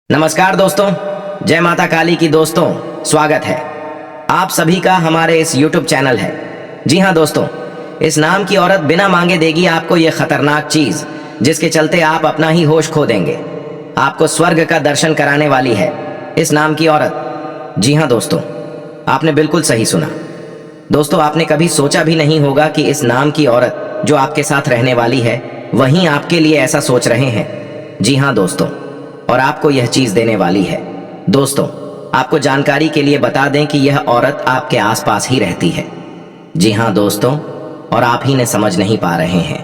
नमस्कार दोस्तों, जय माता काली की दोस्तों, स्वागत है आप सभी का हमारे इस YouTube चैनल है। जी हाँ दोस्तों, इस नाम की औरत बिना मांगे देगी आपको यह खतरनाक चीज, जिसके चलते आप अपना ही होश खो देंगे। आपको स्वर्ग का दर्शन कराने वाली है इस नाम की औरत। जी हाँ दोस्तों, आपने बिल्कुल सही सुना। दोस्तों, आपने कभी सोचा भी नहीं होगा कि इस नाम की औरत जो आपके साथ रहने वाली है वहीं आपके लिए ऐसा सोच रहे हैं। जी हाँ दोस्तों, और आपको यह चीज देने वाली है। दोस्तों, आपको जानकारी के लिए बता दें कि यह औरत आपके आसपास ही रहती है। जी हाँ दोस्तों, और आप ही ने समझ नहीं पा रहे हैं,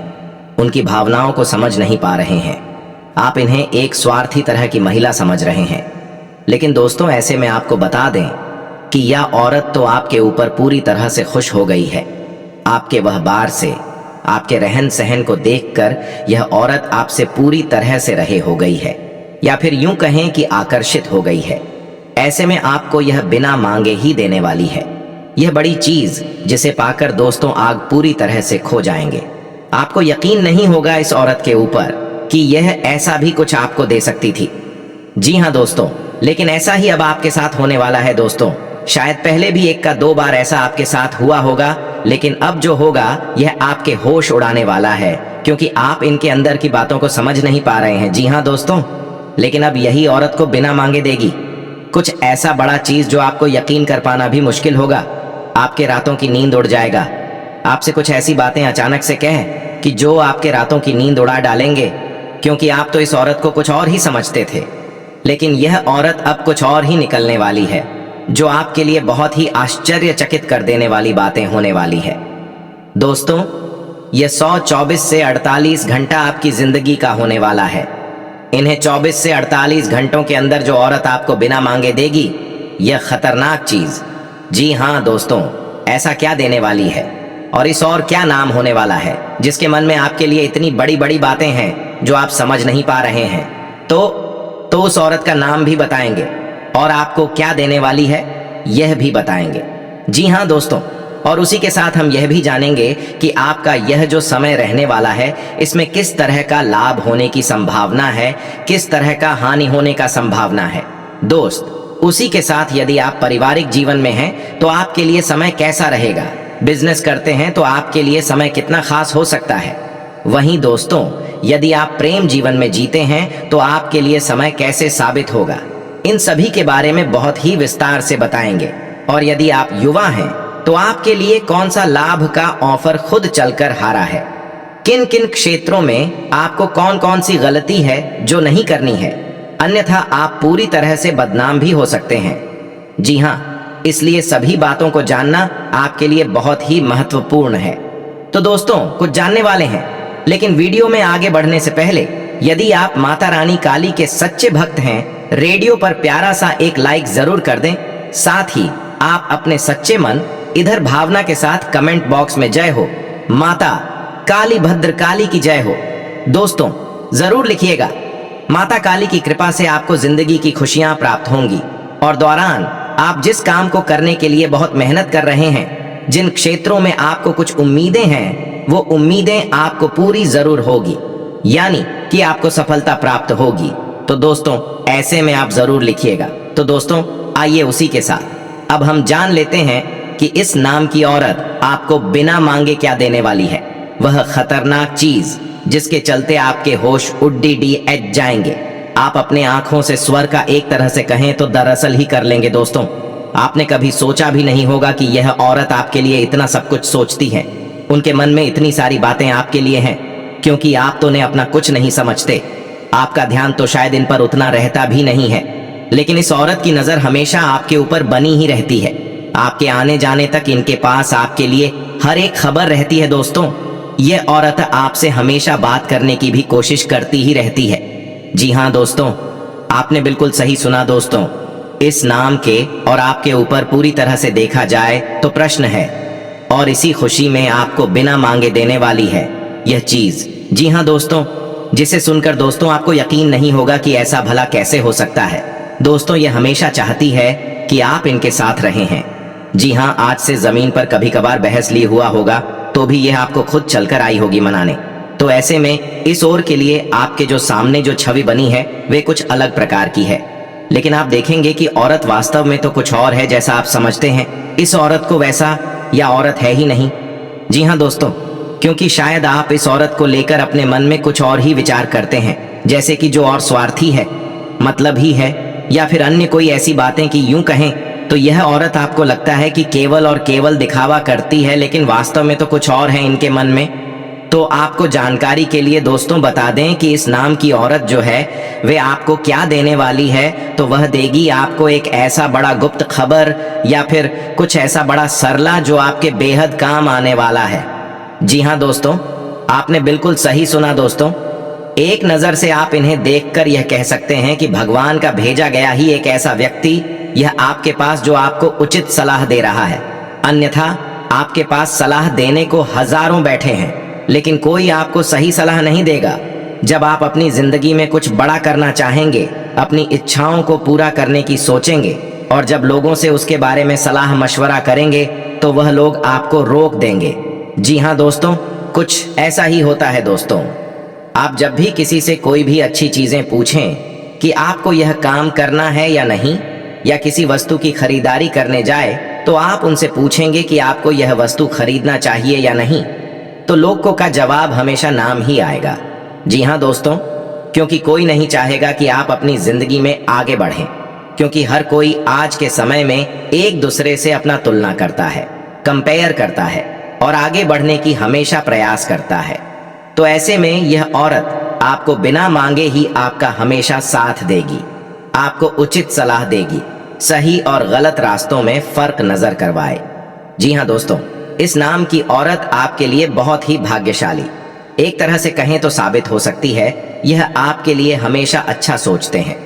उनकी भावनाओं को समझ नहीं पा रहे हैं। आप इन्हें एक स्वार्थी तरह की महिला समझ रहे हैं। लेकिन दोस्तों, ऐसे में आपको बता दें कि यह औरत तो आपके ऊपर पूरी तरह से खुश हो गई है। आपके व्यवहार से, आपके रहन सहन को देखकर यह औरत आपसे पूरी तरह से रहे हो गई है, या फिर यूं कहें कि आकर्षित हो गई है। ऐसे में आपको यह बिना मांगे ही देने वाली है। यह बड़ी चीज जिसे पाकर दोस्तों आग पूरी तरह से खो जाएंगे। आपको यकीन नहीं होगा इस औरत के ऊपर कि यह ऐसा भी कुछ आपको दे सकती थी। जी हाँ दोस्तों, लेकिन ऐसा ही अब आपके साथ होने वाला है दोस्तों। शायद पहले भी एक का दो बार ऐसा आपके साथ हुआ होगा, लेकिन अब जो होगा यह आपके होश उड़ाने वाला है, क्योंकि आप इनके अंदर की बातों को समझ नहीं पा रहे हैं। जी हाँ दोस्तों, लेकिन अब यही औरत को बिना मांगे देगी कुछ ऐसा बड़ा चीज जो आपको यकीन कर पाना भी मुश्किल होगा। आपके रातों की नींद उड़ जाएगा। आपसे कुछ ऐसी बातें अचानक से कह कि जो आपके रातों की नींद उड़ा डालेंगे, क्योंकि आप तो इस औरत को कुछ और ही समझते थे। लेकिन यह औरत अब कुछ और ही निकलने वाली है, जो आपके लिए बहुत ही आश्चर्यचकित कर देने वाली बातें होने वाली है। दोस्तों, यह 124 से 48 घंटा आपकी जिंदगी का होने वाला है। इन्हें 24 से 48 घंटों के अंदर जो औरत आपको बिना मांगे देगी यह खतरनाक चीज, जी हाँ दोस्तों, ऐसा क्या देने वाली है और इस और क्या नाम होने वाला है जिसके मन में आपके लिए इतनी बड़ी बड़ी बातें हैं जो आप समझ नहीं पा रहे हैं। तो उस औरत का नाम भी बताएंगे और आपको क्या देने वाली है यह भी बताएंगे। जी हाँ दोस्तों, और उसी के साथ हम यह भी जानेंगे कि आपका यह जो समय रहने वाला है इसमें किस तरह का लाभ होने की संभावना है, किस तरह का हानि होने का संभावना है। दोस्त, उसी के साथ यदि आप पारिवारिक जीवन में हैं तो आपके लिए समय कैसा रहेगा, बिजनेस करते हैं तो आपके लिए समय कितना खास हो सकता है। वहीं दोस्तों, यदि आप प्रेम जीवन में जीते हैं तो आपके लिए समय कैसे साबित होगा, इन सभी के बारे में बहुत ही विस्तार से बताएंगे। और यदि आप युवा हैं तो आपके लिए कौन सा लाभ का ऑफर खुद चलकर हारा है, किन किन क्षेत्रों में आपको कौन कौन सी गलती है जो नहीं करनी है, अन्यथा आप पूरी तरह से बदनाम भी हो सकते हैं। जी हाँ, इसलिए सभी बातों को जानना आपके लिए बहुत ही महत्वपूर्ण है। तो दोस्तों, कुछ जानने वाले हैं, लेकिन वीडियो में आगे बढ़ने से पहले यदि आप माता रानी काली के सच्चे भक्त हैं, रेडियो पर प्यारा सा एक लाइक जरूर कर दें। साथ ही आप अपने सच्चे मन इधर भावना के साथ कमेंट बॉक्स में जय हो माता काली भद्र काली की जय हो दोस्तों जरूर लिखिएगा। माता काली की कृपा से आपको जिंदगी की खुशियां प्राप्त होंगी और दौरान आप जिस काम को करने के लिए बहुत मेहनत कर रहे हैं, जिन क्षेत्रों में आपको कुछ उम्मीदें हैं, वो उम्मीदें आपको पूरी जरूर होगी, यानी कि आपको सफलता प्राप्त होगी। तो दोस्तों, ऐसे में आप जरूर लिखिएगा। तो दोस्तों, आइए उसी के साथ अब हम जान लेते हैं कि इस नाम की औरत आपको बिना मांगे क्या देने वाली है, वह खतरनाक चीज जिसके चलते आपके होश उड्डी एच जाएंगे। आप अपने आंखों से स्वर का एक तरह से कहें तो दरअसल ही कर लेंगे। दोस्तों, आपने कभी सोचा भी नहीं होगा कि यह औरत आपके लिए इतना सब कुछ सोचती है। उनके मन में इतनी सारी बातें आपके लिए हैं, क्योंकि आप तो उन्हें अपना कुछ नहीं समझते। आपका ध्यान तो शायद इन पर उतना रहता भी नहीं है, लेकिन इस औरत की नजर हमेशा आपके ऊपर बनी ही रहती है। आपके आने जाने तक इनके पास आपके लिए हर एक खबर रहती है। दोस्तों, यह औरत आपसे हमेशा बात करने की भी कोशिश करती ही रहती है। जी हाँ दोस्तों, आपने बिल्कुल सही सुना। दोस्तों, इस नाम के और आपके ऊपर पूरी तरह से देखा जाए तो प्रश्न है, और इसी खुशी में आपको बिना मांगे देने वाली है यह चीज। जी हाँ दोस्तों, जिसे सुनकर दोस्तों आपको यकीन नहीं होगा कि ऐसा भला कैसे हो सकता है। दोस्तों, यह हमेशा चाहती है कि आप इनके साथ रहे हैं। जी हाँ, आज से जमीन पर कभी कभार बहस लिए हुआ होगा तो भी यह आपको खुद चलकर आई होगी मनाने। तो ऐसे में इस ओर के लिए आपके जो सामने जो छवि बनी है वे कुछ अलग प्रकार की है। लेकिन आप देखेंगे कि औरत वास्तव में तो कुछ और है जैसा आप समझते हैं। इस औरत को वैसा या औरत है ही नहीं। जी हाँ दोस्तों, क्योंकि शायद आप इस औरत को लेकर अपने मन में कुछ और ही विचार करते हैं, जैसे कि जो और स्वार्थी है, मतलब ही है, या फिर अन्य कोई ऐसी बातें कि यूं कहें तो यह औरत आपको लगता है कि केवल और केवल दिखावा करती है, लेकिन वास्तव में तो कुछ और है इनके मन में। तो आपको जानकारी के लिए दोस्तों बता दें कि इस नाम की औरत जो है वे आपको क्या देने वाली है, तो वह देगी आपको एक ऐसा बड़ा गुप्त खबर या फिर कुछ ऐसा बड़ा सरला जो आपके बेहद काम आने वाला है। जी हाँ दोस्तों, आपने बिल्कुल सही सुना दोस्तों। एक नजर से आप इन्हें देखकर यह कह सकते हैं कि भगवान का भेजा गया ही एक ऐसा व्यक्ति यह आपके पास जो आपको उचित सलाह दे रहा है। अन्यथा आपके पास सलाह देने को हजारों बैठे हैं, लेकिन कोई आपको सही सलाह नहीं देगा। जब आप अपनी जिंदगी में कुछ बड़ा करना चाहेंगे, अपनी इच्छाओं को पूरा करने की सोचेंगे और जब लोगों से उसके बारे में सलाह मशवरा करेंगे तो वह लोग आपको रोक देंगे। जी हाँ दोस्तों, कुछ ऐसा ही होता है दोस्तों। आप जब भी किसी से कोई भी अच्छी चीजें पूछें कि आपको यह काम करना है या नहीं, या किसी वस्तु की खरीदारी करने जाए तो आप उनसे पूछेंगे कि आपको यह वस्तु खरीदना चाहिए या नहीं, तो लोगों का जवाब हमेशा नाम ही आएगा। जी हाँ दोस्तों, क्योंकि कोई नहीं चाहेगा कि आप अपनी जिंदगी में आगे बढ़ें, क्योंकि हर कोई आज के समय में एक दूसरे से अपना तुलना करता है, कंपेयर करता है और आगे बढ़ने की हमेशा प्रयास करता है। तो ऐसे में यह औरत आपको बिना मांगे ही आपका हमेशा साथ देगी, आपको उचित सलाह देगी, सही और गलत रास्तों में फर्क नजर करवाए। जी हाँ दोस्तों, इस नाम की औरत आपके लिए बहुत ही भाग्यशाली, एक तरह से कहें तो साबित हो सकती है। यह आपके लिए हमेशा अच्छा सोचते हैं।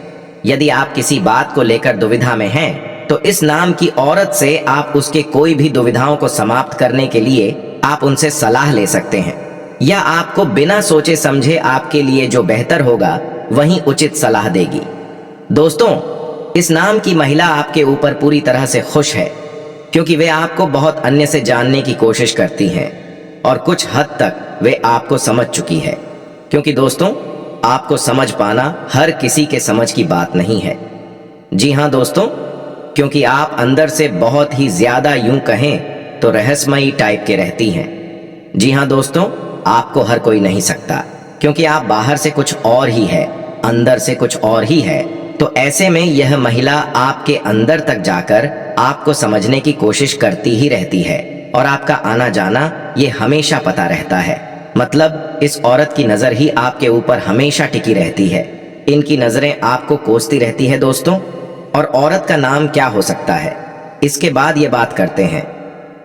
यदि आप किसी बात को लेकर दुविधा में हैं, तो इस नाम की औरत से आप उसके कोई भी दुविधाओं को समाप्त करने के लिए आप उनसे सलाह ले सकते हैं, या आपको बिना सोचे समझे आपके लिए जो बेहतर होगा वही उचित सलाह देगी। दोस्तों, इस नाम की महिला आपके ऊपर पूरी तरह से खुश है, क्योंकि वे आपको बहुत अन्य से जानने की कोशिश करती हैं और कुछ हद तक वे आपको समझ चुकी है। क्योंकि दोस्तों, आपको समझ पाना हर किसी के समझ की बात नहीं है। जी हाँ दोस्तों, क्योंकि आप अंदर से बहुत ही ज्यादा यूं कहें तो रहस्यमयी टाइप के रहती हैं। जी हाँ दोस्तों, आपको हर कोई नहीं सकता, क्योंकि आप बाहर से कुछ और ही है, अंदर से कुछ और ही है। तो ऐसे में यह महिला आपके अंदर तक जाकर आपको समझने की कोशिश करती ही रहती है और आपका आना जाना ये हमेशा पता रहता है। मतलब इस औरत की नजर ही आपके ऊपर हमेशा टिकी रहती है, इनकी नजरें आपको कोसती रहती है दोस्तों। और औरत का नाम क्या हो सकता है, इसके बाद ये बात करते हैं।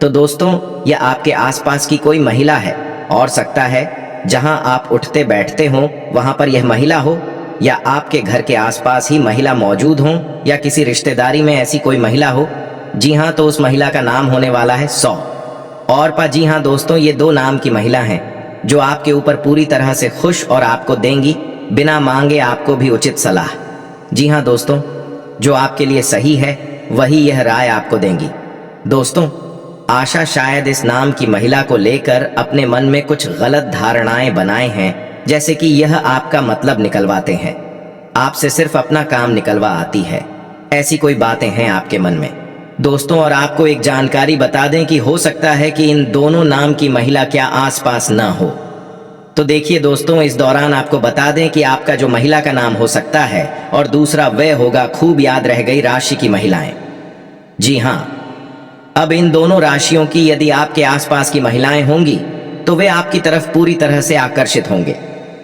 तो दोस्तों, यह आपके आसपास की कोई महिला है, और सकता है जहां आप उठते बैठते हो वहां पर यह महिला हो, या आपके घर के आसपास ही महिला मौजूद हो, या किसी रिश्तेदारी में ऐसी कोई महिला हो। जी हाँ, तो उस महिला का नाम होने वाला है 100 और जी हाँ दोस्तों, ये 2 नाम की महिला हैं जो आपके ऊपर पूरी तरह से खुश और आपको देंगी बिना मांगे आपको भी उचित सलाह। जी हाँ दोस्तों, जो आपके लिए सही है वही यह राय आपको देंगी। दोस्तों, आशा शायद इस नाम की महिला को लेकर अपने मन में कुछ गलत धारणाएं बनाए हैं, जैसे कि यह आपका मतलब निकलवाते हैं, आपसे सिर्फ अपना काम निकलवा आती है, ऐसी कोई बातें हैं आपके मन में दोस्तों। और आपको एक जानकारी बता दें कि हो सकता है कि इन दोनों नाम की महिला क्या आसपास ना हो। तो देखिए दोस्तों, इस दौरान आपको बता दें कि आपका जो महिला का नाम हो सकता है और दूसरा वह होगा खूब याद रह गई राशि की महिलाएं। जी हाँ, अब इन दोनों राशियों की यदि आपके आसपास की महिलाएं होंगी तो वे आपकी तरफ पूरी तरह से आकर्षित होंगे।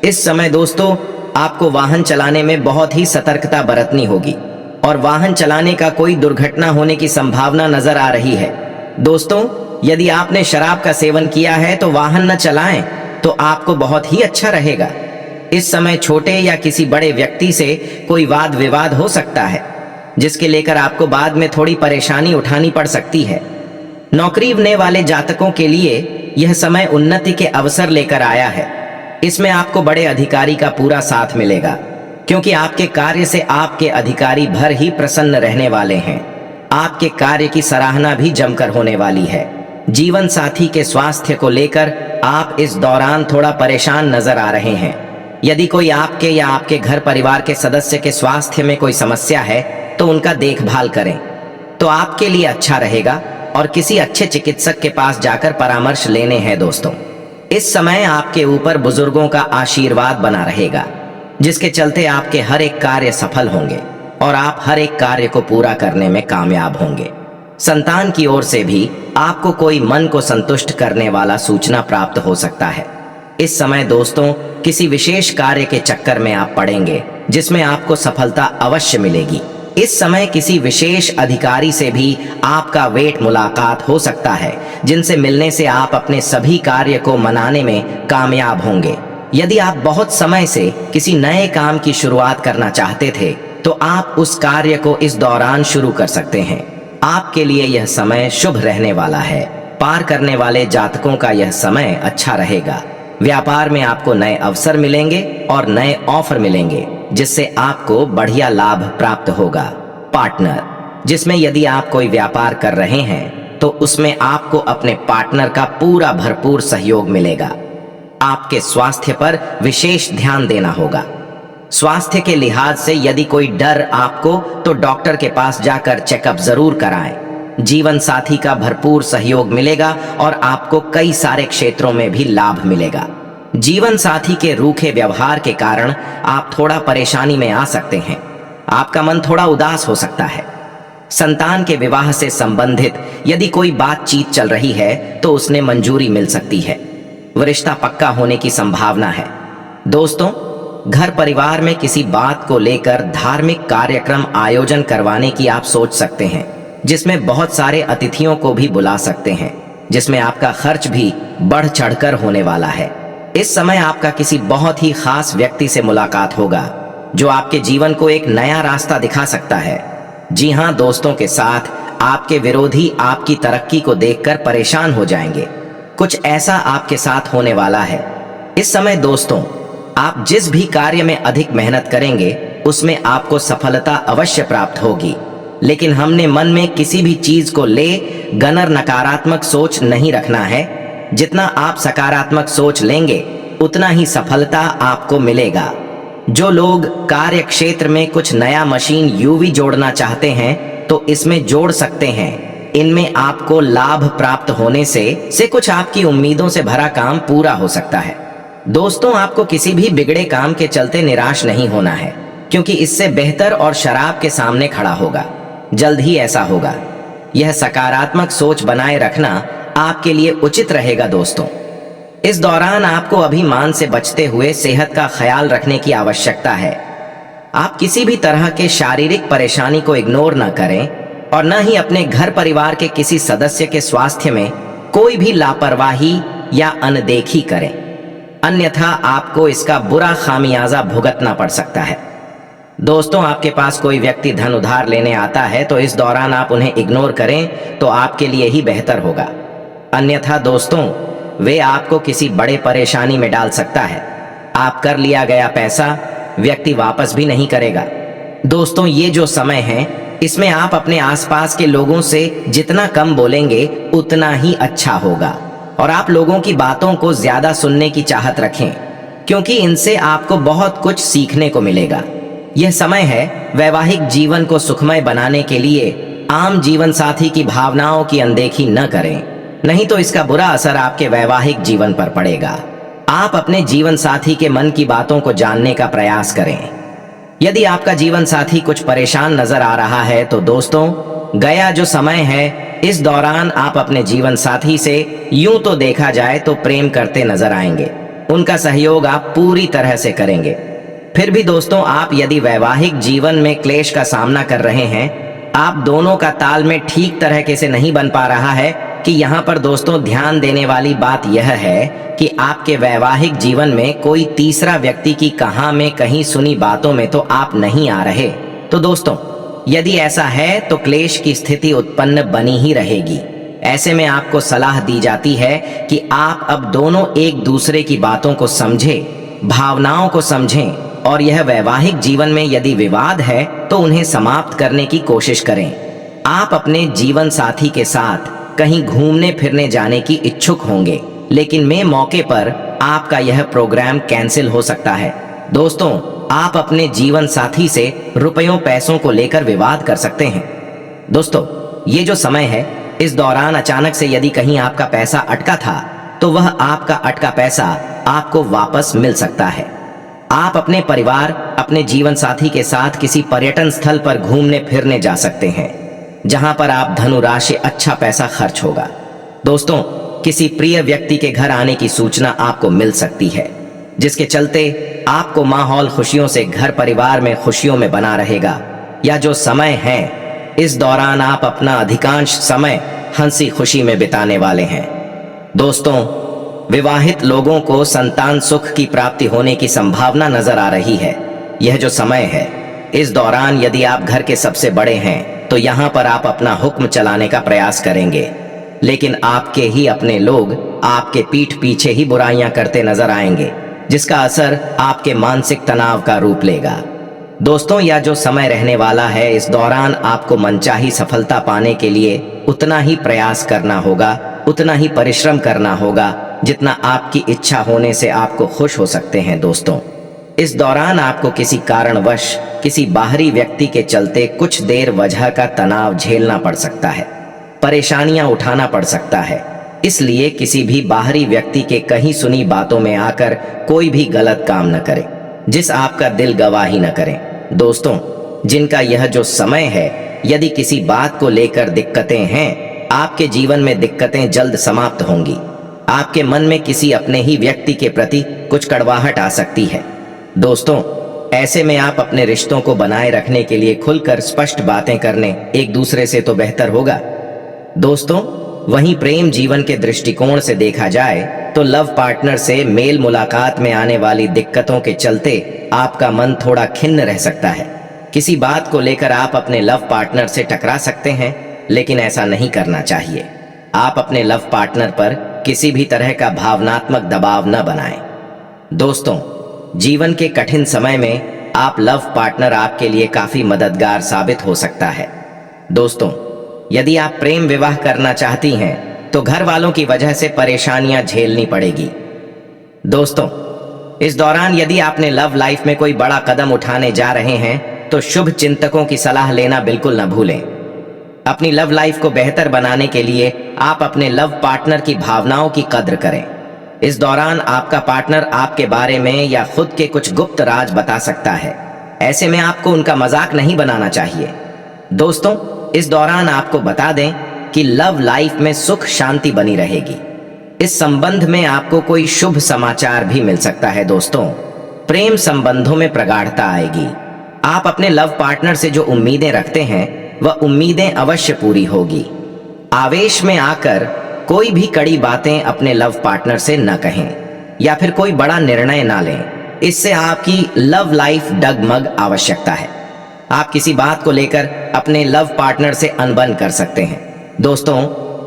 इस समय दोस्तों, आपको वाहन चलाने में बहुत ही सतर्कता बरतनी होगी और वाहन चलाने का कोई दुर्घटना होने की संभावना नजर आ रही है। दोस्तों, यदि आपने शराब का सेवन किया है तो वाहन न चलाएं, तो आपको बहुत ही अच्छा रहेगा। इस समय छोटे या किसी बड़े व्यक्ति से कोई वाद विवाद हो सकता है, जिसके लेकर आपको बाद में थोड़ी परेशानी उठानी पड़ सकती है। नौकरी वाले जातकों के लिए यह समय उन्नति के अवसर लेकर आया है। इसमें आपको बड़े अधिकारी का पूरा साथ मिलेगा, क्योंकि आपके कार्य से आपके अधिकारी भर ही प्रसन्न रहने वाले हैं। आपके कार्य की सराहना भी जमकर होने वाली है। जीवन साथी के स्वास्थ्य को लेकर आप इस दौरान थोड़ा परेशान नजर आ रहे हैं। यदि कोई आपके या आपके घर परिवार के सदस्य के स्वास्थ्य में कोई समस्या है तो उनका देखभाल करें, तो आपके लिए अच्छा रहेगा और किसी अच्छे चिकित्सक के पास जाकर परामर्श लेने हैं दोस्तों। इस समय आपके ऊपर बुजुर्गों का आशीर्वाद बना रहेगा, जिसके चलते आपके हर एक कार्य सफल होंगे और आप हर एक कार्य को पूरा करने में कामयाब होंगे। संतान की ओर से भी आपको कोई मन को संतुष्ट करने वाला सूचना प्राप्त हो सकता है। इस समय दोस्तों किसी विशेष कार्य के चक्कर में आप पड़ेंगे जिसमें आपको सफलता अवश्य मिलेगी। इस समय किसी विशेष अधिकारी से भी आपका वेट मुलाकात हो सकता है, जिनसे मिलने से आप अपने सभी कार्य को मनाने में कामयाब होंगे। यदि आप बहुत समय से किसी नए काम की शुरुआत करना चाहते थे तो आप उस कार्य को इस दौरान शुरू कर सकते हैं। आपके लिए यह समय शुभ रहने वाला है। पार करने वाले जातकों का यह समय अच्छा रहेगा। व्यापार में आपको नए अवसर मिलेंगे और नए ऑफर मिलेंगे, जिससे आपको बढ़िया लाभ प्राप्त होगा। पार्टनर, जिसमें यदि आप कोई व्यापार कर रहे हैं तो उसमें आपको अपने पार्टनर का पूरा भरपूर सहयोग मिलेगा। आपके स्वास्थ्य पर विशेष ध्यान देना होगा। स्वास्थ्य के लिहाज से यदि कोई डर आपको, तो डॉक्टर के पास जाकर चेकअप जरूर कराएं। जीवन साथी का भरपूर सहयोग मिलेगा और आपको कई सारे क्षेत्रों में भी लाभ मिलेगा। जीवन साथी के रूखे व्यवहार के कारण आप थोड़ा परेशानी में आ सकते हैं। आपका मन थोड़ा उदास हो सकता है। संतान के विवाह से संबंधित यदि कोई बातचीत चल रही है तो उसने मंजूरी मिल सकती है। वह रिश्ता पक्का होने की संभावना है। दोस्तों, घर परिवार में किसी बात को लेकर धार्मिक कार्यक्रम आयोजन करवाने की आप सोच सकते हैं, जिसमें बहुत सारे अतिथियों को भी बुला सकते हैं, जिसमें आपका खर्च भी बढ़ चढ़कर होने वाला है। इस समय आपका किसी बहुत ही खास व्यक्ति से मुलाकात होगा, जो आपके जीवन को एक नया रास्ता दिखा सकता है। जी हाँ दोस्तों, के साथ आपके विरोधी आपकी तरक्की को देखकर परेशान हो जाएंगे। कुछ ऐसा आपके साथ होने वाला है। इस समय दोस्तों, आप जिस भी कार्य में अधिक मेहनत करेंगे उसमें आपको सफलता अवश्य प्राप्त होगी, लेकिन हमने मन में किसी भी चीज को ले गनर नकारात्मक सोच नहीं रखना है। जितना आप सकारात्मक सोच लेंगे उतना ही सफलता आपको मिलेगा। जो लोग कार्य क्षेत्र में कुछ नया मशीन यूवी जोड़ना चाहते हैं तो इसमें जोड़ सकते हैं। इनमें आपको लाभ प्राप्त होने से कुछ आपकी उम्मीदों से भरा काम पूरा हो सकता है। दोस्तों, आपको किसी भी बिगड़े काम के चलते निराश नहीं होना है, क्योंकि इससे बेहतर और शराब के सामने खड़ा होगा। जल्द ही ऐसा होगा। यह सकारात्मक सोच बनाए रखना आपके लिए उचित रहेगा। दोस्तों, इस दौरान आपको अभिमान से बचते हुए सेहत का ख्याल रखने की आवश्यकता है। आप किसी भी तरह के शारीरिक परेशानी को इग्नोर न करें और न ही अपने घर परिवार के किसी सदस्य के स्वास्थ्य में कोई भी लापरवाही या अनदेखी करें, अन्यथा आपको इसका बुरा खामियाजा भुगतना पड़ सकता है। दोस्तों, आपके पास कोई व्यक्ति धन उधार लेने आता है तो इस दौरान आप उन्हें इग्नोर करें तो आपके लिए ही बेहतर होगा। अन्यथा दोस्तों, वे आपको किसी बड़े परेशानी में डाल सकता है। आप कर लिया गया पैसा व्यक्ति वापस भी नहीं करेगा। दोस्तों, ये जो समय है इसमें आप अपने आसपास के लोगों से जितना कम बोलेंगे उतना ही अच्छा होगा और आप लोगों की बातों को ज्यादा सुनने की चाहत रखें, क्योंकि इनसे आपको बहुत कुछ सीखने को मिलेगा। यह समय है वैवाहिक जीवन को सुखमय बनाने के लिए आम जीवन साथी की भावनाओं की अनदेखी न करें, नहीं तो इसका बुरा असर आपके वैवाहिक जीवन पर पड़ेगा। आप अपने जीवन साथी के मन की बातों को जानने का प्रयास करें। यदि आपका जीवन साथी कुछ परेशान नजर आ रहा है तो दोस्तों, गया जो समय है इस दौरान आप अपने जीवन साथी से यूं तो देखा जाए तो प्रेम करते नजर आएंगे। उनका सहयोग आप पूरी तरह से करेंगे। फिर भी दोस्तों, आप यदि वैवाहिक जीवन में क्लेश का सामना कर रहे हैं, आप दोनों का तालमेल ठीक तरह से नहीं बन पा रहा है, कि यहाँ पर दोस्तों ध्यान देने वाली बात यह है कि आपके वैवाहिक जीवन में कोई तीसरा व्यक्ति की कहां में कहीं सुनी बातों में तो आप नहीं आ रहे। तो दोस्तों, यदि ऐसा है तो क्लेश की स्थिति उत्पन्न बनी ही रहेगी। ऐसे में आपको सलाह दी जाती है कि आप अब दोनों एक दूसरे की बातों को समझें, भावनाओं को समझें और यह वैवाहिक जीवन में यदि विवाद है तो उन्हें समाप्त करने की कोशिश करें। आप अपने जीवन साथी के साथ कहीं घूमने फिरने जाने की इच्छुक होंगे, लेकिन में मौके पर आपका यह प्रोग्राम कैंसिल हो सकता है। दोस्तों, आप अपने जीवन साथी से रुपयों पैसों को लेकर विवाद कर सकते हैं। दोस्तों, ये जो समय है, इस दौरान अचानक से यदि कहीं आपका पैसा अटका था तो वह आपका अटका पैसा आपको वापस मिल सकता है। आप अपने परिवार, अपने जीवन साथी के साथ किसी पर्यटन स्थल पर घूमने फिरने जा सकते हैं, जहां पर आप धनुराशि अच्छा पैसा खर्च होगा। दोस्तों, किसी प्रिय व्यक्ति के घर आने की सूचना आपको मिल सकती है, जिसके चलते आपको माहौल खुशियों से घर परिवार में खुशियों में बना रहेगा। या जो समय है, इस दौरान आप अपना अधिकांश समय हंसी खुशी में बिताने वाले हैं। दोस्तों, विवाहित लोगों को संतान सुख की प्राप्ति होने की संभावना नजर आ रही है। यह जो समय है, इस दौरान यदि आप घर के सबसे बड़े हैं तो यहाँ पर आप अपना हुक्म चलाने का प्रयास करेंगे, लेकिन आपके ही अपने लोग आपके पीठ पीछे ही बुराइयां करते नजर आएंगे, जिसका असर आपके मानसिक तनाव का रूप लेगा। दोस्तों, यह जो समय रहने वाला है, इस दौरान आपको मनचाही सफलता पाने के लिए उतना ही प्रयास करना होगा, उतना ही परिश्रम करना होगा जितना आपकी इच्छा होने से आपको खुश हो सकते हैं। दोस्तों, इस दौरान आपको किसी कारणवश किसी बाहरी व्यक्ति के चलते कुछ देर वजह का तनाव झेलना पड़ सकता है, परेशानियां उठाना पड़ सकता है। इसलिए किसी भी बाहरी व्यक्ति के कहीं सुनी बातों में आकर कोई भी गलत काम न करें, जिस आपका दिल गवाही न करें। दोस्तों, जिनका यह जो समय है, यदि किसी बात को लेकर दिक्कतें हैं, आपके जीवन में दिक्कतें जल्द समाप्त होंगी। आपके मन में किसी अपने ही व्यक्ति के प्रति कुछ कड़वाहट आ सकती है। दोस्तों, ऐसे में आप अपने रिश्तों को बनाए रखने के लिए खुलकर स्पष्ट बातें करने एक दूसरे से तो बेहतर होगा। दोस्तों, वहीं प्रेम जीवन के दृष्टिकोण से देखा जाए तो लव पार्टनर से मेल मुलाकात में आने वाली दिक्कतों के चलते आपका मन थोड़ा खिन्न रह सकता है। किसी बात को लेकर आप अपने लव पार्टनर से टकरा सकते हैं, लेकिन ऐसा नहीं करना चाहिए। आप अपने लव पार्टनर पर किसी भी तरह का भावनात्मक दबाव न बनाएं। दोस्तों, जीवन के कठिन समय में आप लव पार्टनर आपके लिए काफी मददगार साबित हो सकता है। दोस्तों, यदि आप प्रेम विवाह करना चाहती हैं तो घर वालों की वजह से परेशानियां झेलनी पड़ेगी। दोस्तों, इस दौरान यदि आपने लव लाइफ में कोई बड़ा कदम उठाने जा रहे हैं तो शुभ चिंतकों की सलाह लेना बिल्कुल न भूलें। अपनी लव लाइफ को बेहतर बनाने के लिए आप अपने लव पार्टनर की भावनाओं की कद्र करें। इस दौरान आपका पार्टनर आपके बारे में या खुद के कुछ गुप्त राज बता सकता है। ऐसे में आपको उनका मजाक नहीं बनाना चाहिए। दोस्तों, इस दौरान आपको बता दें कि लव लाइफ में सुख शांति बनी रहेगी। इस संबंध में आपको कोई शुभ समाचार भी मिल सकता है। दोस्तों, प्रेम संबंधों में प्रगाढ़ता आएगी। आप अपने लव पार्टनर से जो उम्मीदें रखते हैं वह उम्मीदें अवश्य पूरी होगी। आवेश में आकर कोई भी कड़ी बातें अपने लव पार्टनर से न कहें या फिर कोई बड़ा निर्णय ना लें। इससे आपकी लव लाइफ डगमग आवश्यकता है। आप किसी बात को लेकर अपने लव पार्टनर से अनबन कर सकते हैं। दोस्तों,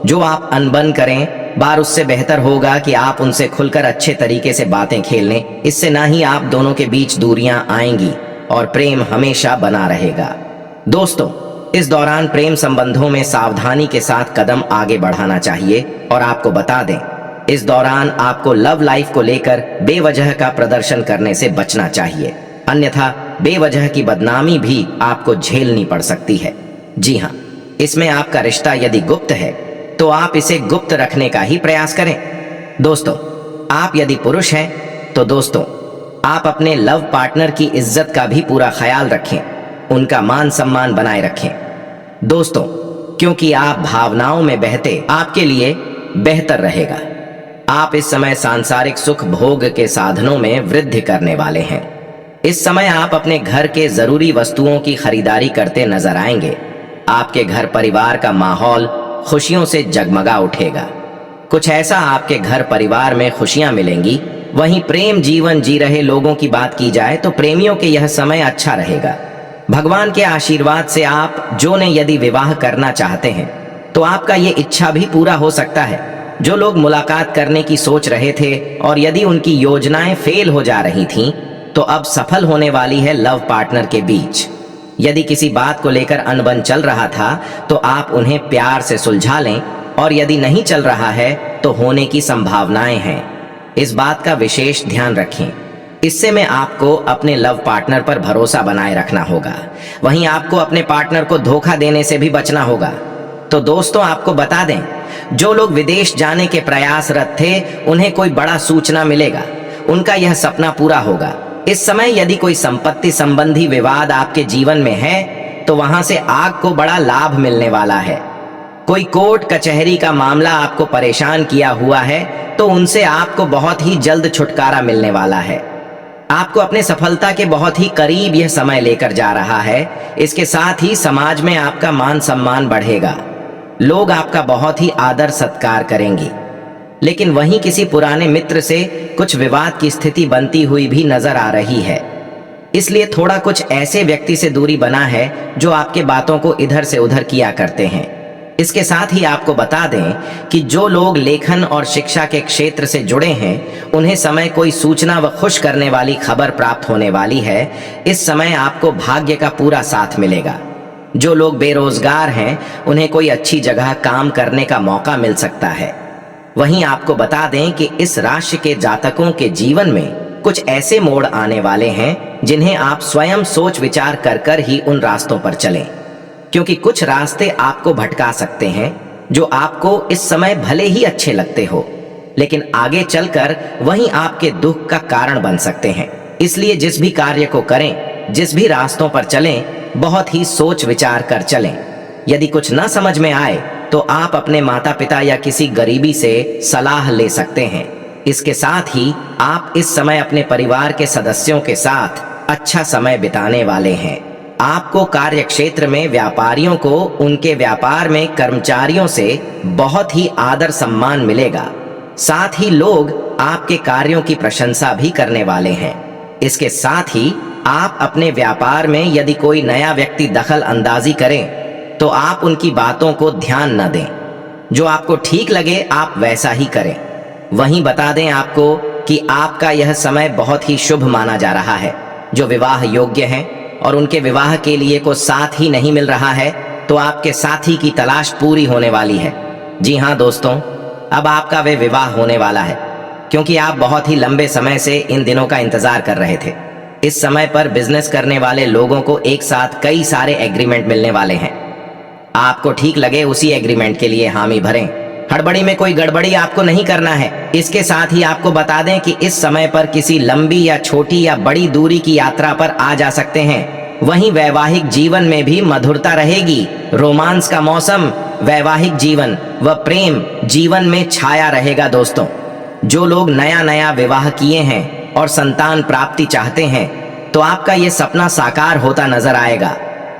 जो आप अनबन करें बार उससे बेहतर होगा कि आप उनसे खुलकर अच्छे तरीके से बातें खेल लें। इससे ना ही आप दोनों के बीच दूरियां आएंगी और प्रेम हमेशा बना रहेगा। दोस्तों, इस दौरान प्रेम संबंधों में सावधानी के साथ कदम आगे बढ़ाना चाहिए और आपको बता दें, इस दौरान आपको लव लाइफ को लेकर बेवजह का प्रदर्शन करने से बचना चाहिए, अन्यथा बेवजह की बदनामी भी आपको झेलनी पड़ सकती है। जी हाँ, इसमें आपका रिश्ता यदि गुप्त है तो आप इसे गुप्त रखने का ही प्रयास करें। दोस्तों, आप यदि पुरुष हैं तो दोस्तों, आप अपने लव पार्टनर की इज्जत का भी पूरा ख्याल रखें, उनका मान सम्मान बनाए रखें। दोस्तों, क्योंकि आप भावनाओं में बहते आपके लिए बेहतर रहेगा। आप इस समय सांसारिक सुख भोग के साधनों में वृद्धि करने वाले हैं। इस समय आप अपने घर के जरूरी वस्तुओं की खरीदारी करते नजर आएंगे। आपके घर परिवार का माहौल खुशियों से जगमगा उठेगा। कुछ ऐसा आपके घर परिवार में खुशियां मिलेंगी। वहीं प्रेम जीवन जी रहे लोगों की बात की जाए तो प्रेमियों के यह समय अच्छा रहेगा। भगवान के आशीर्वाद से आप जो ने यदि विवाह करना चाहते हैं तो आपका ये इच्छा भी पूरा हो सकता है। जो लोग मुलाकात करने की सोच रहे थे और यदि उनकी योजनाएं फेल हो जा रही थीं तो अब सफल होने वाली है लव पार्टनर के बीच। यदि किसी बात को लेकर अनबन चल रहा था तो आप उन्हें प्यार से सुलझा लें और यदि नहीं चल रहा है तो होने की संभावनाएं हैं। इस बात का विशेष ध्यान रखें। इससे में आपको अपने लव पार्टनर पर भरोसा बनाए रखना होगा। वहीं आपको अपने पार्टनर को धोखा देने से भी बचना होगा। तो दोस्तों, आपको बता दें, जो लोग विदेश जाने के प्रयासरत थे उन्हें कोई बड़ा सूचना मिलेगा, उनका यह सपना पूरा होगा। इस समय यदि कोई संपत्ति संबंधी विवाद आपके जीवन में है तो वहां से आपको बड़ा लाभ मिलने वाला है। कोई कोर्ट कचहरी का मामला आपको परेशान किया हुआ है तो उनसे आपको बहुत ही जल्द छुटकारा मिलने वाला है। आपको अपने सफलता के बहुत ही करीब यह समय लेकर जा रहा है। इसके साथ ही समाज में आपका मान सम्मान बढ़ेगा, लोग आपका बहुत ही आदर सत्कार करेंगे। लेकिन वहीं किसी पुराने मित्र से कुछ विवाद की स्थिति बनती हुई भी नजर आ रही है, इसलिए थोड़ा कुछ ऐसे व्यक्ति से दूरी बना है जो आपके बातों को इधर से उधर किया करते हैं। इसके साथ ही आपको बता दें कि जो लोग लेखन और शिक्षा के क्षेत्र से जुड़े हैं उन्हें समय कोई सूचना व खुश करने वाली खबर प्राप्त होने वाली है। इस समय आपको भाग्य का पूरा साथ मिलेगा। जो लोग बेरोजगार हैं उन्हें कोई अच्छी जगह काम करने का मौका मिल सकता है। वहीं आपको बता दें कि इस राशि के जातकों के जीवन में कुछ ऐसे मोड़ आने वाले हैं जिन्हें आप स्वयं सोच विचार कर कर ही उन रास्तों पर चलें, क्योंकि कुछ रास्ते आपको भटका सकते हैं जो आपको इस समय भले ही अच्छे लगते हो, लेकिन आगे चलकर वहीं आपके दुख का कारण बन सकते हैं। इसलिए जिस भी कार्य को करें, जिस भी रास्तों पर चलें, बहुत ही सोच विचार कर चलें। यदि कुछ न समझ में आए तो आप अपने माता पिता या किसी गरीबी से सलाह ले सकते हैं। इसके साथ ही आप इस समय अपने परिवार के सदस्यों के साथ अच्छा समय बिताने वाले हैं। आपको कार्य क्षेत्र में व्यापारियों को उनके व्यापार में कर्मचारियों से बहुत ही आदर सम्मान मिलेगा। साथ ही लोग आपके कार्यों की प्रशंसा भी करने वाले हैं। इसके साथ ही आप अपने व्यापार में यदि कोई नया व्यक्ति दखल अंदाजी करें तो आप उनकी बातों को ध्यान न दें। जो आपको ठीक लगे आप वैसा ही करें। वहीं बता दें आपको कि आपका यह समय बहुत ही शुभ माना जा रहा है। जो विवाह योग्य हैं और उनके विवाह के लिए को साथ ही नहीं मिल रहा है तो आपके साथी की तलाश पूरी होने वाली है। जी हाँ दोस्तों, अब आपका वे विवाह होने वाला है, क्योंकि आप बहुत ही लंबे समय से इन दिनों का इंतजार कर रहे थे। इस समय पर बिजनेस करने वाले लोगों को एक साथ कई सारे एग्रीमेंट मिलने वाले हैं। आपको ठीक लगे उसी एग्रीमेंट के लिए हामी भरें। हड़बड़ी में कोई गड़बड़ी आपको नहीं करना है। इसके साथ ही आपको बता दें कि इस समय पर किसी लंबी या छोटी या बड़ी दूरी की यात्रा पर आ जा सकते हैं। वहीं वैवाहिक जीवन में भी मधुरता रहेगी। रोमांस का मौसम वैवाहिक जीवन व प्रेम जीवन में छाया रहेगा। दोस्तों, जो लोग नया नया विवाह किए हैं और संतान प्राप्ति चाहते हैं तो आपका ये सपना साकार होता नजर आएगा।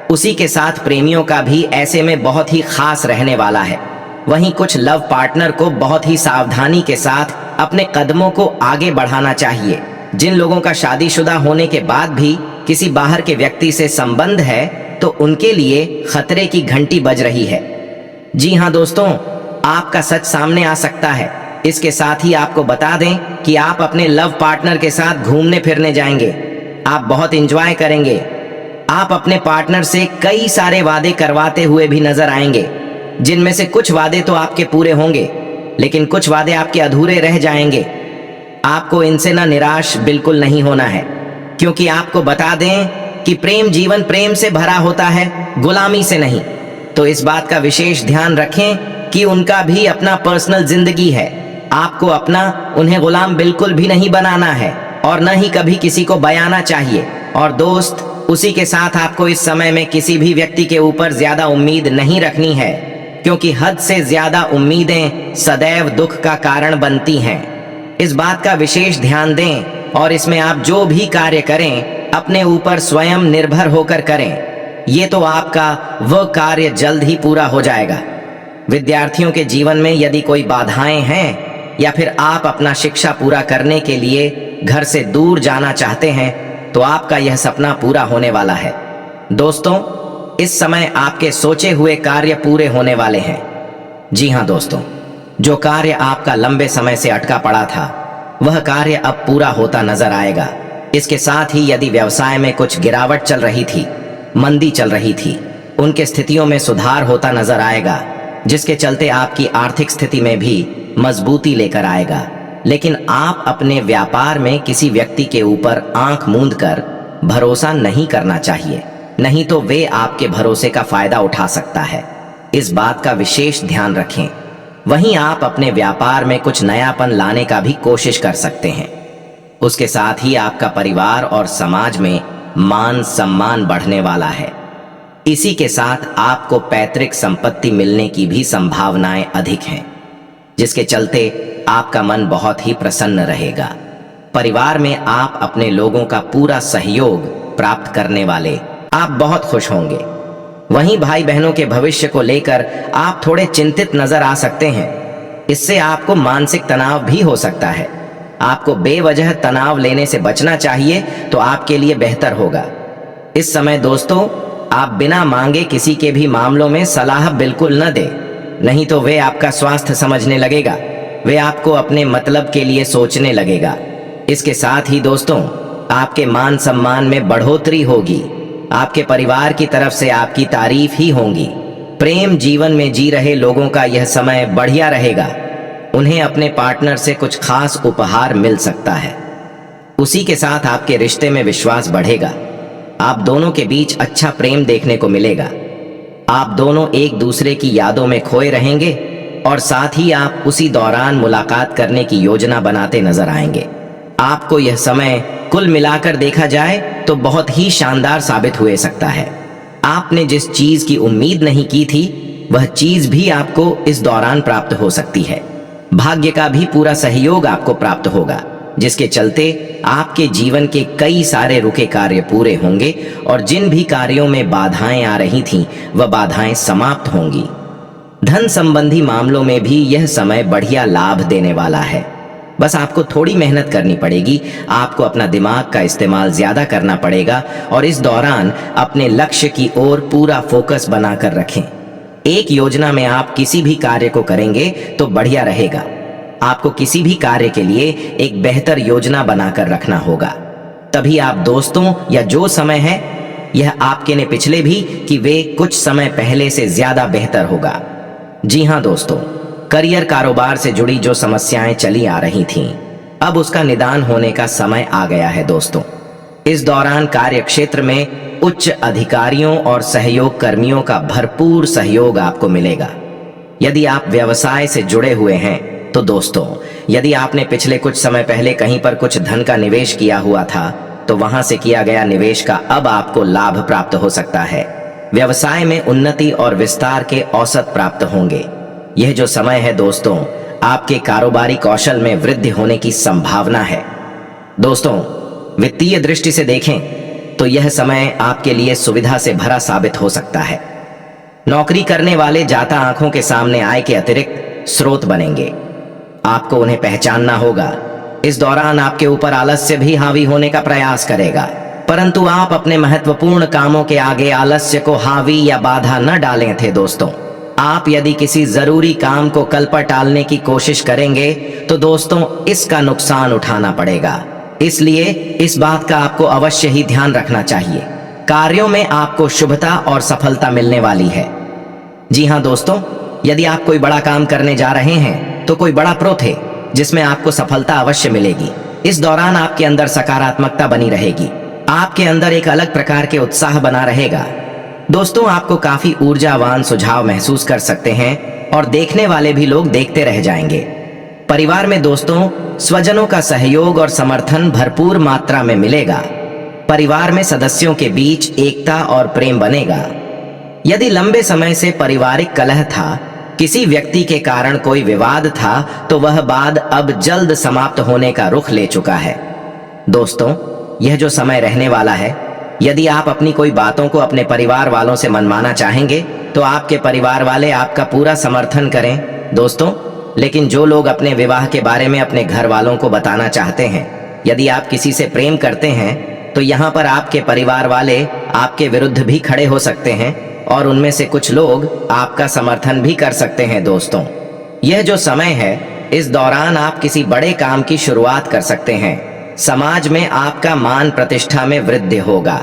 उसी के साथ प्रेमियों का भी ऐसे में बहुत ही खास रहने वाला है। वहीं कुछ लव पार्टनर को बहुत ही सावधानी के साथ अपने कदमों को आगे बढ़ाना चाहिए। जिन लोगों का शादीशुदा होने के बाद भी किसी बाहर के व्यक्ति से संबंध है तो उनके लिए खतरे की घंटी बज रही है। जी हाँ दोस्तों, आपका सच सामने आ सकता है। इसके साथ ही आपको बता दें कि आप अपने लव पार्टनर के साथ घूमने फिरने जाएंगे। आप बहुत एंजॉय करेंगे। आप अपने पार्टनर से कई सारे वादे करवाते हुए भी नजर आएंगे, जिनमें से कुछ वादे तो आपके पूरे होंगे, लेकिन कुछ वादे आपके अधूरे रह जाएंगे। आपको इनसे ना निराश बिल्कुल नहीं होना है, क्योंकि आपको बता दें कि प्रेम जीवन प्रेम से भरा होता है, गुलामी से नहीं। तो इस बात का विशेष ध्यान रखें कि उनका भी अपना पर्सनल जिंदगी है। आपको अपना उन्हें गुलाम बिल्कुल भी नहीं बनाना है और न ही कभी किसी को बयाना चाहिए। और दोस्त, उसी के साथ आपको इस समय में किसी भी व्यक्ति के ऊपर ज्यादा उम्मीद नहीं रखनी है, क्योंकि हद से ज्यादा उम्मीदें सदैव दुख का कारण बनती हैं। इस बात का विशेष ध्यान दें और इसमें आप जो भी कार्य करें अपने ऊपर स्वयं निर्भर होकर करें। ये तो आपका वह कार्य जल्द ही पूरा हो जाएगा। विद्यार्थियों के जीवन में यदि कोई बाधाएं हैं या फिर आप अपना शिक्षा पूरा करने के लिए घर से दूर जाना चाहते हैं तो आपका यह सपना पूरा होने वाला है। दोस्तों, इस समय आपके सोचे हुए कार्य पूरे होने वाले हैं। जी हाँ दोस्तों, जो कार्य आपका लंबे समय से अटका पड़ा था वह कार्य अब पूरा होता नजर आएगा। इसके साथ ही यदि व्यवसाय में कुछ गिरावट चल रही थी, मंदी चल रही थी, उनके स्थितियों में सुधार होता नजर आएगा, जिसके चलते आपकी आर्थिक स्थिति में भी मजबूती लेकर आएगा। लेकिन आप अपने व्यापार में किसी व्यक्ति के ऊपर आंख मूंद कर भरोसा नहीं करना चाहिए, नहीं तो वे आपके भरोसे का फायदा उठा सकता है। इस बात का विशेष ध्यान रखें। वहीं आप अपने व्यापार में कुछ नयापन लाने का भी कोशिश कर सकते हैं। उसके साथ ही आपका परिवार और समाज में मान सम्मान बढ़ने वाला है। इसी के साथ आपको पैतृक संपत्ति मिलने की भी संभावनाएं अधिक हैं, जिसके चलते आपका मन बहुत ही प्रसन्न रहेगा। परिवार में आप अपने लोगों का पूरा सहयोग प्राप्त करने वाले आप बहुत खुश होंगे। वहीं भाई बहनों के भविष्य को लेकर आप थोड़े चिंतित नजर आ सकते हैं। इससे आपको मानसिक तनाव भी हो सकता है। आपको बेवजह तनाव लेने से बचना चाहिए तो आपके लिए बेहतर होगा। इस समय दोस्तों, आप बिना मांगे किसी के भी मामलों में सलाह बिल्कुल न दें, नहीं तो वे आपका स्वास्थ्य समझने लगेगा, वे आपको अपने मतलब के लिए सोचने लगेगा। इसके साथ ही दोस्तों, आपके मान सम्मान में बढ़ोतरी होगी। आपके परिवार की तरफ से आपकी तारीफ ही होगी। प्रेम जीवन में जी रहे लोगों का यह समय बढ़िया रहेगा। उन्हें अपने पार्टनर से कुछ खास उपहार मिल सकता है। उसी के साथ आपके रिश्ते में विश्वास बढ़ेगा। आप दोनों के बीच अच्छा प्रेम देखने को मिलेगा। आप दोनों एक दूसरे की यादों में खोए रहेंगे और साथ ही आप उसी दौरान मुलाकात करने की योजना बनाते नजर आएंगे। आपको यह समय कुल मिलाकर देखा जाए तो बहुत ही शानदार साबित हुए सकता है। आपने जिस चीज की उम्मीद नहीं की थी, वह चीज भी आपको इस दौरान प्राप्त हो सकती है। भाग्य का भी पूरा सहयोग आपको प्राप्त होगा, जिसके चलते आपके जीवन के कई सारे रुके कार्य पूरे होंगे और जिन भी कार्यों में बाधाएं आ रही थीं, वह बाधाएं समाप्त होंगी। धन संबंधी मामलों में भी यह समय बढ़िया लाभ देने वाला है। बस आपको थोड़ी मेहनत करनी पड़ेगी। आपको अपना दिमाग का इस्तेमाल ज्यादा करना पड़ेगा और इस दौरान अपने लक्ष्य की ओर पूरा फोकस बनाकर रखें। एक योजना में आप किसी भी कार्य को करेंगे तो बढ़िया रहेगा। आपको किसी भी कार्य के लिए एक बेहतर योजना बनाकर रखना होगा। तभी आप दोस्तों, या जो समय है यह आपके ने पिछले भी कि वे कुछ समय पहले से ज्यादा बेहतर होगा। जी हाँ दोस्तों, करियर कारोबार से जुड़ी जो समस्याएं चली आ रही थीं, अब उसका निदान होने का समय आ गया है दोस्तों। इस दौरान कार्य क्षेत्र में उच्च अधिकारियों और सहयोग कर्मियों का भरपूर सहयोग आपको मिलेगा। यदि आप व्यवसाय से जुड़े हुए हैं तो दोस्तों, यदि आपने पिछले कुछ समय पहले कहीं पर कुछ धन का निवेश किया हुआ था, तो वहां से किया गया निवेश का अब आपको लाभ प्राप्त हो सकता है। व्यवसाय में उन्नति और विस्तार के औसत प्राप्त होंगे। यह जो समय है दोस्तों, आपके कारोबारी कौशल में वृद्धि होने की संभावना है। दोस्तों, वित्तीय दृष्टि से देखें तो यह समय आपके लिए सुविधा से भरा साबित हो सकता है। नौकरी करने वाले जाता आंखों के सामने आय के अतिरिक्त स्रोत बनेंगे। आपको उन्हें पहचानना होगा। इस दौरान आपके ऊपर आलस्य भी हावी होने का प्रयास करेगा, परंतु आप अपने महत्वपूर्ण कामों के आगे आलस्य को हावी या बाधा न डालें थे दोस्तों। आप यदि किसी जरूरी काम को कल पर टालने की कोशिश करेंगे तो दोस्तों, इसका नुकसान उठाना पड़ेगा। इसलिए इस बात का आपको अवश्य ही ध्यान रखना चाहिए। कार्यों में आपको शुभता और सफलता मिलने वाली है। जी हाँ दोस्तों, यदि आप कोई बड़ा काम करने जा रहे हैं तो कोई बड़ा प्रो थे जिसमें आपको सफलता अवश्य मिलेगी। इस दौरान आपके अंदर सकारात्मकता बनी रहेगी। आपके अंदर एक अलग प्रकार के उत्साह बना रहेगा। दोस्तों, आपको काफी ऊर्जावान सुझाव महसूस कर सकते हैं और देखने वाले भी लोग देखते रह जाएंगे। परिवार में दोस्तों, स्वजनों का सहयोग और समर्थन भरपूर मात्रा में मिलेगा। परिवार में सदस्यों के बीच एकता और प्रेम बनेगा। यदि लंबे समय से पारिवारिक कलह था, किसी व्यक्ति के कारण कोई विवाद था, तो वह वाद अब जल्द समाप्त होने का रुख ले चुका है। दोस्तों, यह जो समय रहने वाला है, यदि आप अपनी कोई बातों को अपने परिवार वालों से मनवाना चाहेंगे तो आपके परिवार वाले आपका पूरा समर्थन करें दोस्तों। लेकिन जो लोग अपने विवाह के बारे में अपने घर वालों को बताना चाहते हैं, यदि आप किसी से प्रेम करते हैं, तो यहाँ पर आपके परिवार वाले आपके विरुद्ध भी खड़े हो सकते हैं और उनमें से कुछ लोग आपका समर्थन भी कर सकते हैं दोस्तों। यह जो समय है, इस दौरान आप किसी बड़े काम की शुरुआत कर सकते हैं। समाज में आपका मान प्रतिष्ठा में वृद्धि होगा।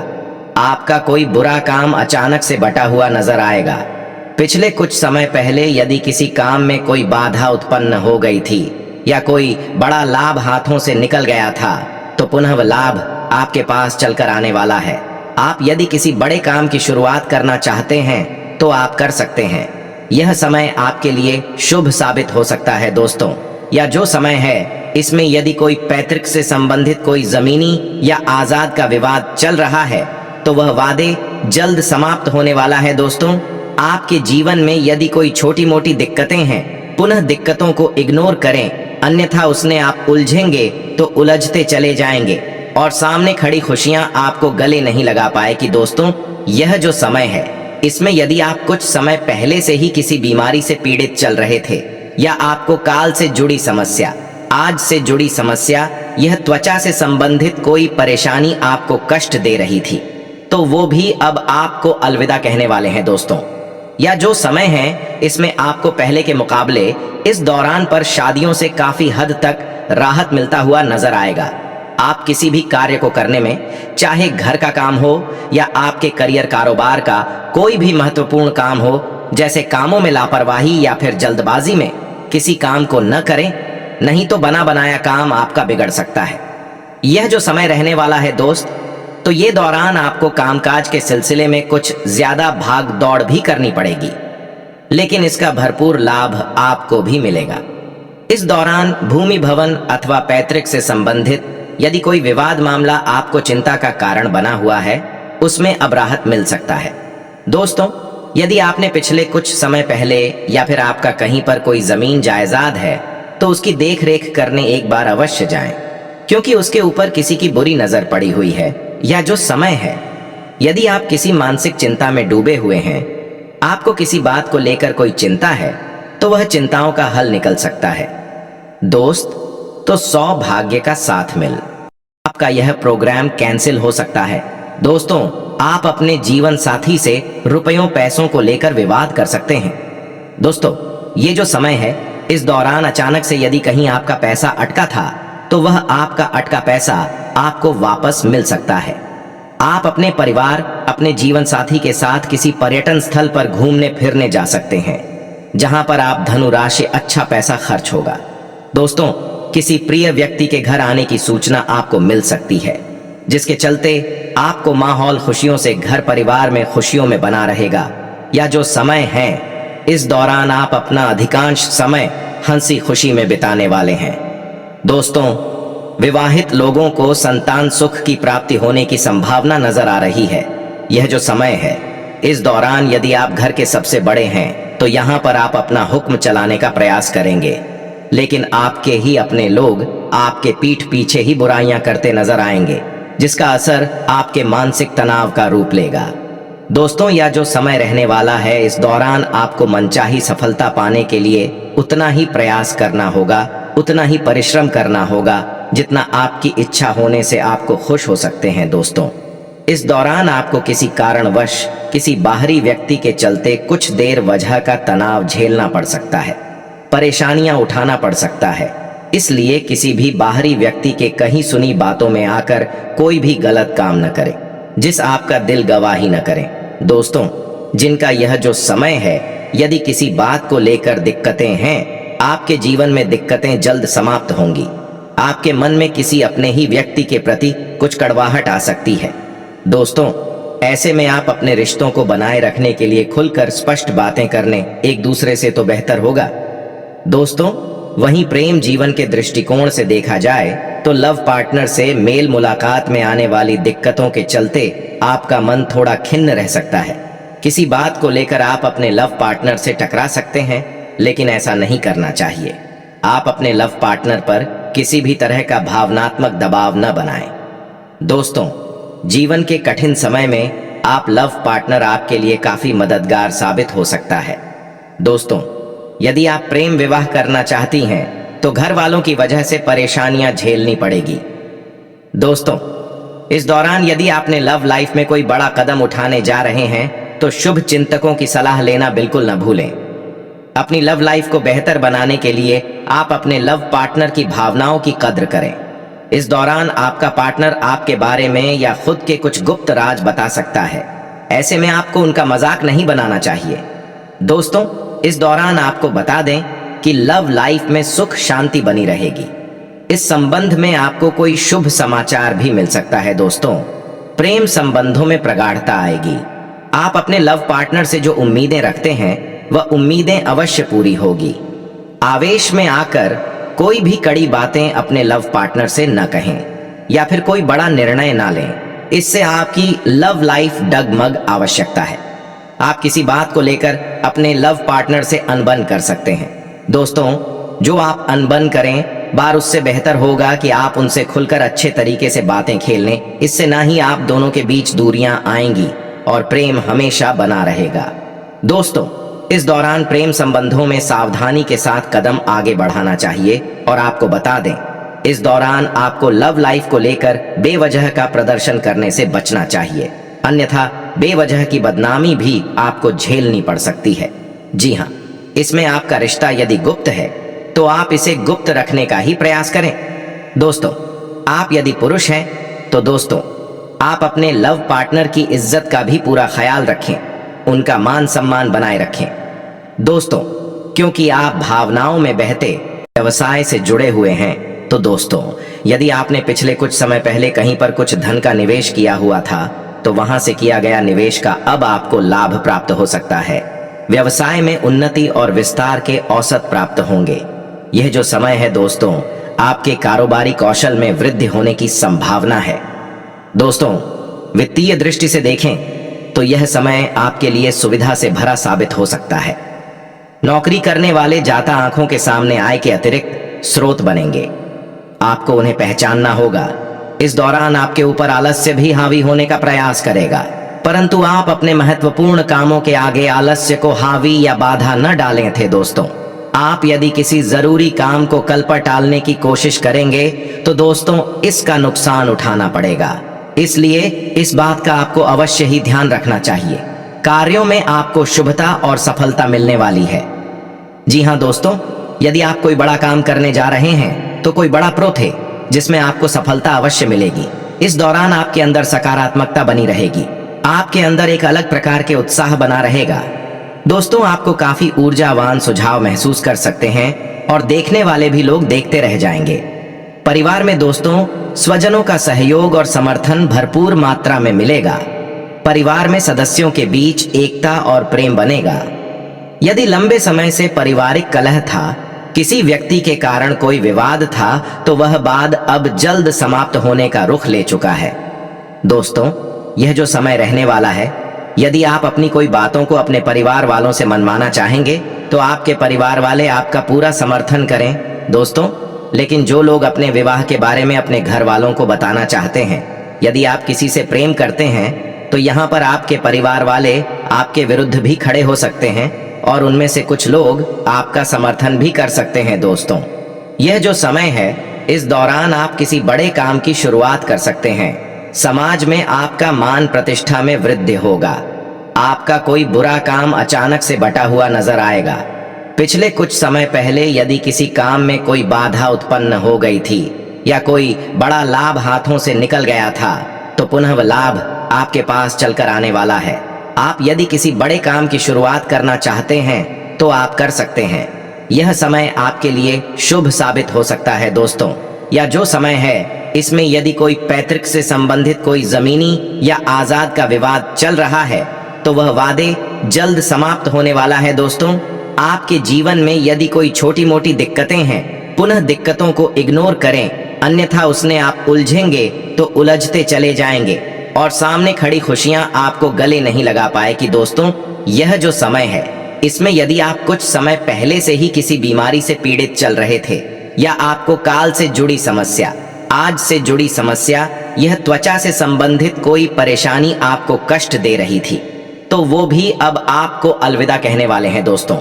आपका कोई बुरा काम अचानक से बटा हुआ नजर आएगा। पिछले कुछ समय पहले यदि किसी काम में कोई बाधा उत्पन्न हो गई थी, या कोई बड़ा लाभ हाथों से निकल गया था, तो पुनः वह लाभ आपके पास चलकर आने वाला है। आप यदि किसी बड़े काम की शुरुआत करना चाहते हैं तो आप कर सकते हैं। यह समय आपके लिए शुभ साबित हो सकता है दोस्तों। या जो समय है, इसमें यदि कोई पैतृक से संबंधित कोई जमीनी या आजाद का विवाद चल रहा है तो वह वादे जल्द समाप्त होने वाला है दोस्तों। आपके जीवन में यदि कोई छोटी मोटी दिक्कतें हैं, पुनः दिक्कतों को इग्नोर करें, अन्यथा उसने आप उलझेंगे तो उलझते चले जाएंगे और सामने खड़ी खुशियां आपको गले नहीं लगा पाएगी दोस्तों। यह जो समय है, इसमें यदि आप कुछ समय पहले से ही किसी बीमारी से पीड़ित चल रहे थे या आपको काल से जुड़ी समस्या, आज से जुड़ी समस्या, यह त्वचा से संबंधित कोई परेशानी आपको कष्ट दे रही थी, तो वो भी अब आपको अलविदा कहने वाले हैं दोस्तों। या जो समय है, इसमें आपको पहले के मुकाबले इस दौरान पर शादियों से काफी हद तक राहत मिलता हुआ नजर आएगा। आप किसी भी कार्य को करने में, चाहे घर का काम हो या आपके करियर कारोबार का कोई भी महत्वपूर्ण काम हो, जैसे कामों में लापरवाही या फिर जल्दबाजी में किसी काम को न करें, नहीं तो बना बनाया काम आपका बिगड़ सकता है। यह जो समय रहने वाला है दोस्त, तो ये दौरान आपको कामकाज के सिलसिले में कुछ ज्यादा भाग दौड़ भी करनी पड़ेगी, लेकिन इसका भरपूर लाभ आपको भी मिलेगा। इस दौरान भूमि भवन अथवा पैतृक से संबंधित यदि कोई विवाद मामला आपको चिंता का कारण बना हुआ है, उसमें अब राहत मिल सकता है दोस्तों। यदि आपने पिछले कुछ समय पहले या फिर आपका कहीं पर कोई जमीन जायदाद है, तो उसकी देख रेख करने एक बार अवश्य जाएं, क्योंकि उसके ऊपर किसी की बुरी नजर पड़ी हुई है। या जो समय है, यदि आप किसी मानसिक चिंता में डूबे हुए हैं, आपको किसी बात को लेकर कोई चिंता है, तो वह चिंताओं का हल निकल सकता है दोस्त। तो सौभाग्य का साथ मिल आपका यह प्रोग्राम कैंसिल हो सकता है दोस्तों। आप अपने जीवन साथी से रुपयों पैसों को लेकर विवाद कर सकते हैं दोस्तों। ये जो समय है, इस दौरान अचानक से यदि कहीं आपका पैसा अटका था, तो वह आपका अटका पैसा आपको वापस मिल सकता है। आप अपने परिवार, अपने जीवन साथी के साथ किसी पर्यटन स्थल पर घूमने फिरने जा सकते हैं, जहां पर आप धनुराशि अच्छा पैसा खर्च होगा दोस्तों। किसी प्रिय व्यक्ति के घर आने की सूचना आपको मिल सकती है, जिसके चलते आपको माहौल खुशियों से घर परिवार में खुशियों में बना रहेगा। या जो समय है, इस दौरान आप अपना अधिकांश समय हंसी खुशी में बिताने वाले हैं दोस्तों। विवाहित लोगों को संतान सुख की प्राप्ति होने की संभावना नजर आ रही है। यह जो समय है, इस दौरान यदि आप घर के सबसे बड़े हैं, तो यहाँ पर आप अपना हुक्म चलाने का प्रयास करेंगे, लेकिन आपके ही अपने लोग आपके पीठ पीछे ही बुराइयां करते नजर आएंगे, जिसका असर आपके मानसिक तनाव का रूप लेगा दोस्तों। यह जो समय रहने वाला है, इस दौरान आपको मनचाही सफलता पाने के लिए उतना ही प्रयास करना होगा, उतना ही परिश्रम करना होगा, जितना आपकी इच्छा होने से आपको खुश हो सकते हैं दोस्तों। इस दौरान आपको किसी कारणवश किसी बाहरी व्यक्ति के चलते कुछ देर वजह का तनाव झेलना पड़ सकता है, परेशानियां उठाना पड़ सकता है। इसलिए किसी भी बाहरी व्यक्ति के कहीं सुनी बातों में आकर कोई भी गलत काम न करें, जिस आपका दिल गवाही न करें दोस्तों। जिनका यह जो समय है, यदि किसी बात को लेकर दिक्कतें हैं, आपके जीवन में दिक्कतें जल्द समाप्त होंगी। आपके मन में किसी अपने ही व्यक्ति के प्रति कुछ कड़वाहट आ सकती है दोस्तों। ऐसे में आप अपने रिश्तों को बनाए रखने के लिए खुलकर स्पष्ट बातें करने एक दूसरे से तो बेहतर होगा दोस्तों। वहीं प्रेम जीवन के दृष्टिकोण से देखा जाए तो लव पार्टनर से मेल मुलाकात में आने वाली दिक्कतों के चलते आपका मन थोड़ा खिन्न रह सकता है। किसी बात को लेकर आप अपने लव पार्टनर से टकरा सकते हैं, लेकिन ऐसा नहीं करना चाहिए। आप अपने लव पार्टनर पर किसी भी तरह का भावनात्मक दबाव न बनाएं दोस्तों। जीवन के कठिन समय में आप लव पार्टनर आपके लिए काफी मददगार साबित हो सकता है दोस्तों। यदि आप प्रेम विवाह करना चाहती हैं, तो घर वालों की वजह से परेशानियां झेलनी पड़ेगी दोस्तों। इस दौरान यदि आपने लव लाइफ में कोई बड़ा कदम उठाने जा रहे हैं, तो शुभ चिंतकों की सलाह लेना बिल्कुल न भूलें। अपनी लव लाइफ को बेहतर बनाने के लिए आप अपने लव पार्टनर की भावनाओं की कद्र करें। इस दौरान आपका पार्टनर आपके बारे में या खुद के कुछ गुप्त राज बता सकता है। ऐसे में आपको उनका मजाक नहीं बनाना चाहिए दोस्तों। इस दौरान आपको बता दें कि लव लाइफ में सुख शांति बनी रहेगी। इस संबंध में आपको कोई शुभ समाचार भी मिल सकता है दोस्तों। प्रेम संबंधों में प्रगाढ़ता आएगी। आप अपने लव पार्टनर से जो उम्मीदें रखते हैं वह उम्मीदें अवश्य पूरी होगी। आवेश में आकर कोई भी कड़ी बातें अपने लव पार्टनर से न कहें या फिर कोई बड़ा निर्णय ना लें। इससे आपकी लव लाइफ डगमग आवश्यकता है। आप किसी बात को लेकर अपने लव पार्टनर से अनबन कर सकते हैं। दोस्तों, जो आप अनबन करें बार उससे बेहतर होगा कि आप उनसे खुलकर अच्छे तरीके से बातें खेल लें। इससे ना ही आप दोनों के बीच दूरियां आएंगी और प्रेम हमेशा बना रहेगा। दोस्तों, इस दौरान प्रेम संबंधों में सावधानी के साथ कदम आगे बढ़ाना चाहिए और आपको बता दें, इस दौरान आपको लव लाइफ को लेकर बेवजह का प्रदर्शन करने से बचना चाहिए, अन्यथा बेवजह की बदनामी भी आपको झेलनी पड़ सकती है। जी हाँ, इसमें आपका रिश्ता यदि गुप्त है तो आप इसे गुप्त रखने का ही प्रयास करें। दोस्तों, आप यदि पुरुष हैं तो दोस्तों आप अपने लव पार्टनर की इज्जत का भी पूरा ख्याल रखें, उनका मान सम्मान बनाए रखें। दोस्तों, क्योंकि आप भावनाओं में बहते व्यवसाय से जुड़े हुए हैं, तो दोस्तों यदि आपने पिछले कुछ समय पहले कहीं पर कुछ धन का निवेश किया हुआ था तो वहां से किया गया निवेश का अब आपको लाभ प्राप्त हो सकता है। व्यवसाय में उन्नति और विस्तार के औसत प्राप्त होंगे। यह जो समय है दोस्तों, आपके कारोबारी कौशल में वृद्धि होने की संभावना है। दोस्तों, वित्तीय दृष्टि से देखें तो यह समय आपके लिए सुविधा से भरा साबित हो सकता है। नौकरी करने वाले जाता आंखों के सामने आय के अतिरिक्त स्रोत बनेंगे। आपको उन्हें पहचानना होगा। इस दौरान आपके ऊपर आलस्य भी हावी होने का प्रयास करेगा, परंतु आप अपने महत्वपूर्ण कामों के आगे आलस्य को हावी या बाधा न डालें थे। दोस्तों, आप यदि किसी जरूरी काम को कल पर टालने की कोशिश करेंगे तो दोस्तों इसका नुकसान उठाना पड़ेगा। इसलिए इस बात का आपको अवश्य ही ध्यान रखना चाहिए। कार्यों में आपको शुभता और सफलता मिलने वाली है। जी हाँ दोस्तों, यदि आप कोई बड़ा काम करने जा रहे हैं तो कोई बड़ा प्रो थे जिसमें आपको सफलता अवश्य मिलेगी। इस दौरान आपके अंदर सकारात्मकता बनी रहेगी। आपके अंदर एक अलग प्रकार के उत्साह बना रहेगा। दोस्तों, आपको काफी ऊर्जावान सुझाव महसूस कर सकते हैं और देखने वाले भी लोग देखते रह जाएंगे। परिवार में दोस्तों स्वजनों का सहयोग और समर्थन भरपूर मात्रा में मिलेगा। परिवार में सदस्यों के बीच एकता और प्रेम बनेगा। यदि लंबे समय से पारिवारिक कलह था, किसी व्यक्ति के कारण कोई विवाद था, तो वह वाद अब जल्द समाप्त होने का रुख ले चुका है। दोस्तों, यह जो समय रहने वाला है, यदि आप अपनी कोई बातों को अपने परिवार वालों से मनवाना चाहेंगे तो आपके परिवार वाले आपका पूरा समर्थन करें। दोस्तों, लेकिन जो लोग अपने विवाह के बारे में अपने घर वालों को बताना चाहते हैं, यदि आप किसी से प्रेम करते हैं तो यहाँ पर आपके परिवार वाले आपके विरुद्ध भी खड़े हो सकते हैं और उनमें से कुछ लोग आपका समर्थन भी कर सकते हैं। दोस्तों, यह जो समय है, इस दौरान आप किसी बड़े काम की शुरुआत कर सकते हैं। समाज में आपका मान प्रतिष्ठा में वृद्धि होगा। आपका कोई बुरा काम अचानक से बटा हुआ नजर आएगा। पिछले कुछ समय पहले यदि किसी काम में कोई बाधा उत्पन्न हो गई थी या कोई बड़ा लाभ हाथों से निकल गया था, तो पुनः वह लाभ आपके पास चलकर आने वाला है। आप यदि किसी बड़े काम की शुरुआत करना चाहते हैं तो आप कर सकते हैं। यह समय आपके लिए शुभ साबित हो सकता है। दोस्तों, या जो समय है, इसमें यदि कोई पैतृक से संबंधित कोई जमीनी या आजाद का विवाद चल रहा है तो वह वादे जल्द समाप्त होने वाला है। दोस्तों, आपके जीवन में यदि कोई छोटी मोटी दिक्कतें हैं, पुनः दिक्कतों को इग्नोर करें, अन्यथा उसने आप उलझेंगे तो उलझते चले जाएंगे और सामने खड़ी खुशियां आपको गले नहीं लगा पाएगी। दोस्तों, यह जो समय है, इसमें यदि आप कुछ समय पहले से ही किसी बीमारी से पीड़ित चल रहे थे या आपको काल से जुड़ी समस्या, आज से जुड़ी समस्या, यह त्वचा से संबंधित कोई परेशानी आपको कष्ट दे रही थी, तो वो भी अब आपको अलविदा कहने वाले हैं। दोस्तों,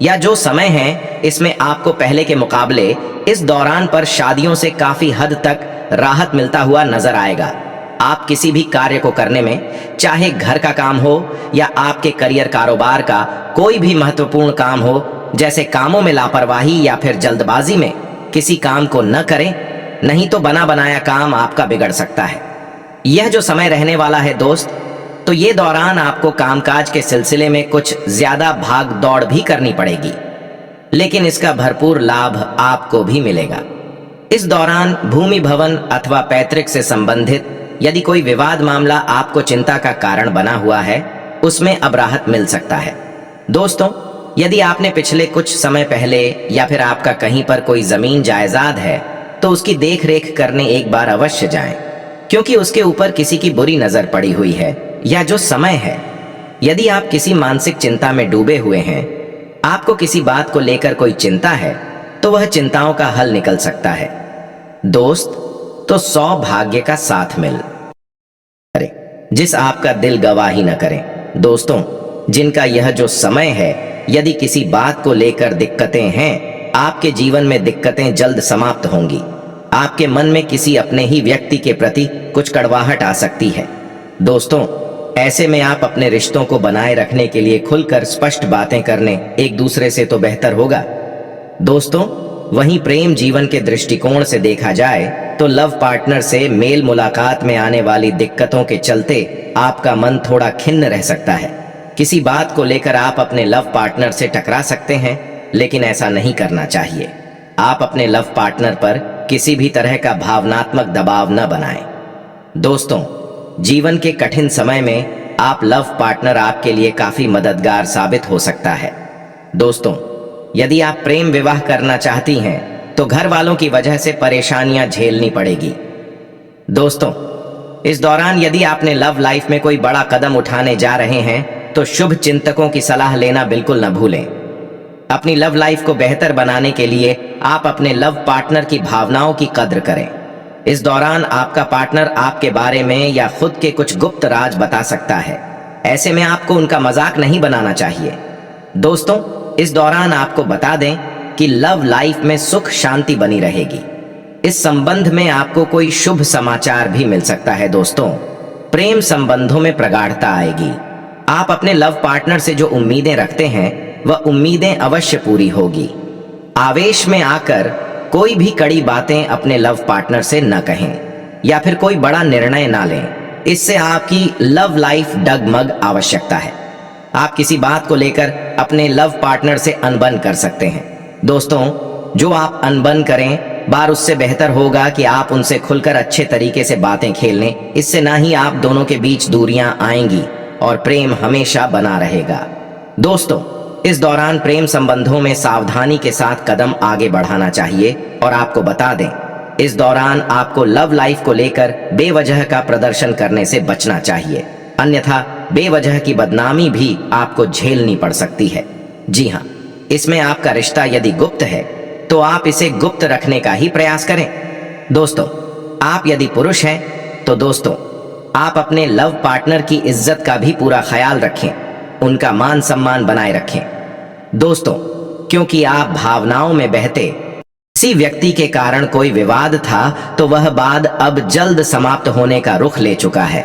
या जो समय है, इसमें आपको पहले के मुकाबले इस दौरान पर शादियों से काफी हद तक राहत मिलता हुआ नजर आएगा। आप किसी भी कार्य को करने में, चाहे घर का काम हो या आपके करियर कारोबार का कोई भी महत्वपूर्ण काम हो, जैसे कामों में लापरवाही या फिर जल्दबाजी में किसी काम को न करें, नहीं तो बना बनाया काम आपका बिगड़ सकता है। यह जो समय रहने वाला है दोस्त, तो ये दौरान आपको कामकाज के सिलसिले में कुछ ज्यादा भाग दौड़ भी करनी पड़ेगी। लेकिन इसका भरपूर लाभ आपको भी मिलेगा। इस दौरान भूमि भवन अथवा पैतृक से संबंधित यदि कोई विवाद मामला आपको चिंता का कारण बना हुआ है, उसमें अब राहत मिल सकता है। दोस्तों, यदि आपने पिछले कुछ समय पहले या फिर आपका कहीं पर कोई जमीन जायदाद है, तो उसकी देख रेख करने एक बार अवश्य जाएं, क्योंकि उसके ऊपर किसी की बुरी नजर पड़ी हुई है या जो समय है। यदि आप किसी मानसिक चिंता में डूबे हुए हैं, आपको किसी बात को लेकर कोई चिंता है, तो वह चिंताओं का हल निकल सकता है। दोस्त, तो सौभाग्य का साथ मिल करे जिस आपका दिल गवाही न करे। दोस्तों, जिनका यह जो समय है, यदि किसी बात को लेकर दिक्कतें हैं, आपके जीवन में दिक्कतें जल्द समाप्त होंगी। आपके मन में किसी अपने ही व्यक्ति के प्रति कुछ कड़वाहट आ सकती है। दोस्तों, ऐसे में आप अपने रिश्तों को बनाए रखने के लिए खुलकर स्पष्ट बातें करने एक दूसरे से तो बेहतर होगा। दोस्तों, वहीं प्रेम जीवन के दृष्टिकोण से देखा जाए तो लव पार्टनर से मेल मुलाकात में आने वाली दिक्कतों के चलते आपका मन थोड़ा खिन्न रह सकता है। किसी बात को लेकर आप अपने लव पार्टनर से टकरा सकते हैं, लेकिन ऐसा नहीं करना चाहिए। आप अपने लव पार्टनर पर किसी भी तरह का भावनात्मक दबाव न बनाएं। दोस्तों, जीवन के कठिन समय में आप लव पार्टनर आपके लिए काफी मददगार साबित हो सकता है। दोस्तों, यदि आप प्रेम विवाह करना चाहती हैं, तो घर वालों की वजह से परेशानियां झेलनी पड़ेगी। दोस्तों, इस दौरान यदि आपने लव लाइफ में कोई बड़ा कदम उठाने जा रहे हैं, तो शुभ चिंतकों की सलाह लेना बिल्कुल न भूलें। अपनी लव लाइफ को बेहतर बनाने के लिए आप अपने लव पार्टनर की भावनाओं की कद्र करें। इस दौरान आपका पार्टनर आपके बारे में या खुद के कुछ गुप्त राज बता सकता है। ऐसे में आपको उनका मजाक नहीं बनाना चाहिए। दोस्तों, इस दौरान आपको बता दें कि लव लाइफ में सुख शांति बनी रहेगी। इस संबंध में आपको कोई शुभ समाचार भी मिल सकता है। दोस्तों, प्रेम संबंधों में प्रगाढ़ता आएगी। आप अपने लव पार्टनर से जो उम्मीदें रखते हैं, वह उम्मीदें अवश्य पूरी होगी। आवेश में आकर कोई भी कड़ी बातें अपने लव पार्टनर से न कहें या फिर कोई बड़ा निर्णय ना लें। इससे आपकी लव लाइफ डगमग आवश्यकता है। आप किसी बात को लेकर अपने लव पार्टनर से अनबन कर सकते हैं। दोस्तों, जो आप अनबन करें, बार उससे बेहतर होगा कि आप उनसे खुलकर अच्छे तरीके से बातें खेल लें। इससे ना ही आप दोनों के बीच दूरियां आएंगी और प्रेम हमेशा बना रहेगा। दोस्तों, इस दौरान प्रेम संबंधों में सावधानी के साथ कदम आगे बढ़ाना चाहिए और आपको बता दें, इस दौरान आपको लव लाइफ को लेकर बेवजह का प्रदर्शन करने से बचना चाहिए, अन्यथा बेवजह की बदनामी भी आपको झेलनी पड़ सकती है। जी हाँ, इसमें आपका रिश्ता यदि गुप्त है, तो आप इसे गुप्त रखने का ही प्रयास करें। दोस्तों, आप यदि पुरुष हैं, तो दोस्तों, आप अपने लव पार्टनर की इज्जत का भी पूरा ख्याल रखें, उनका मान सम्मान बनाए रखें। दोस्तों, क्योंकि आप भावनाओं में बहते किसी व्यक्ति के कारण कोई विवाद था, तो वह वाद अब जल्द समाप्त होने का रुख ले चुका है।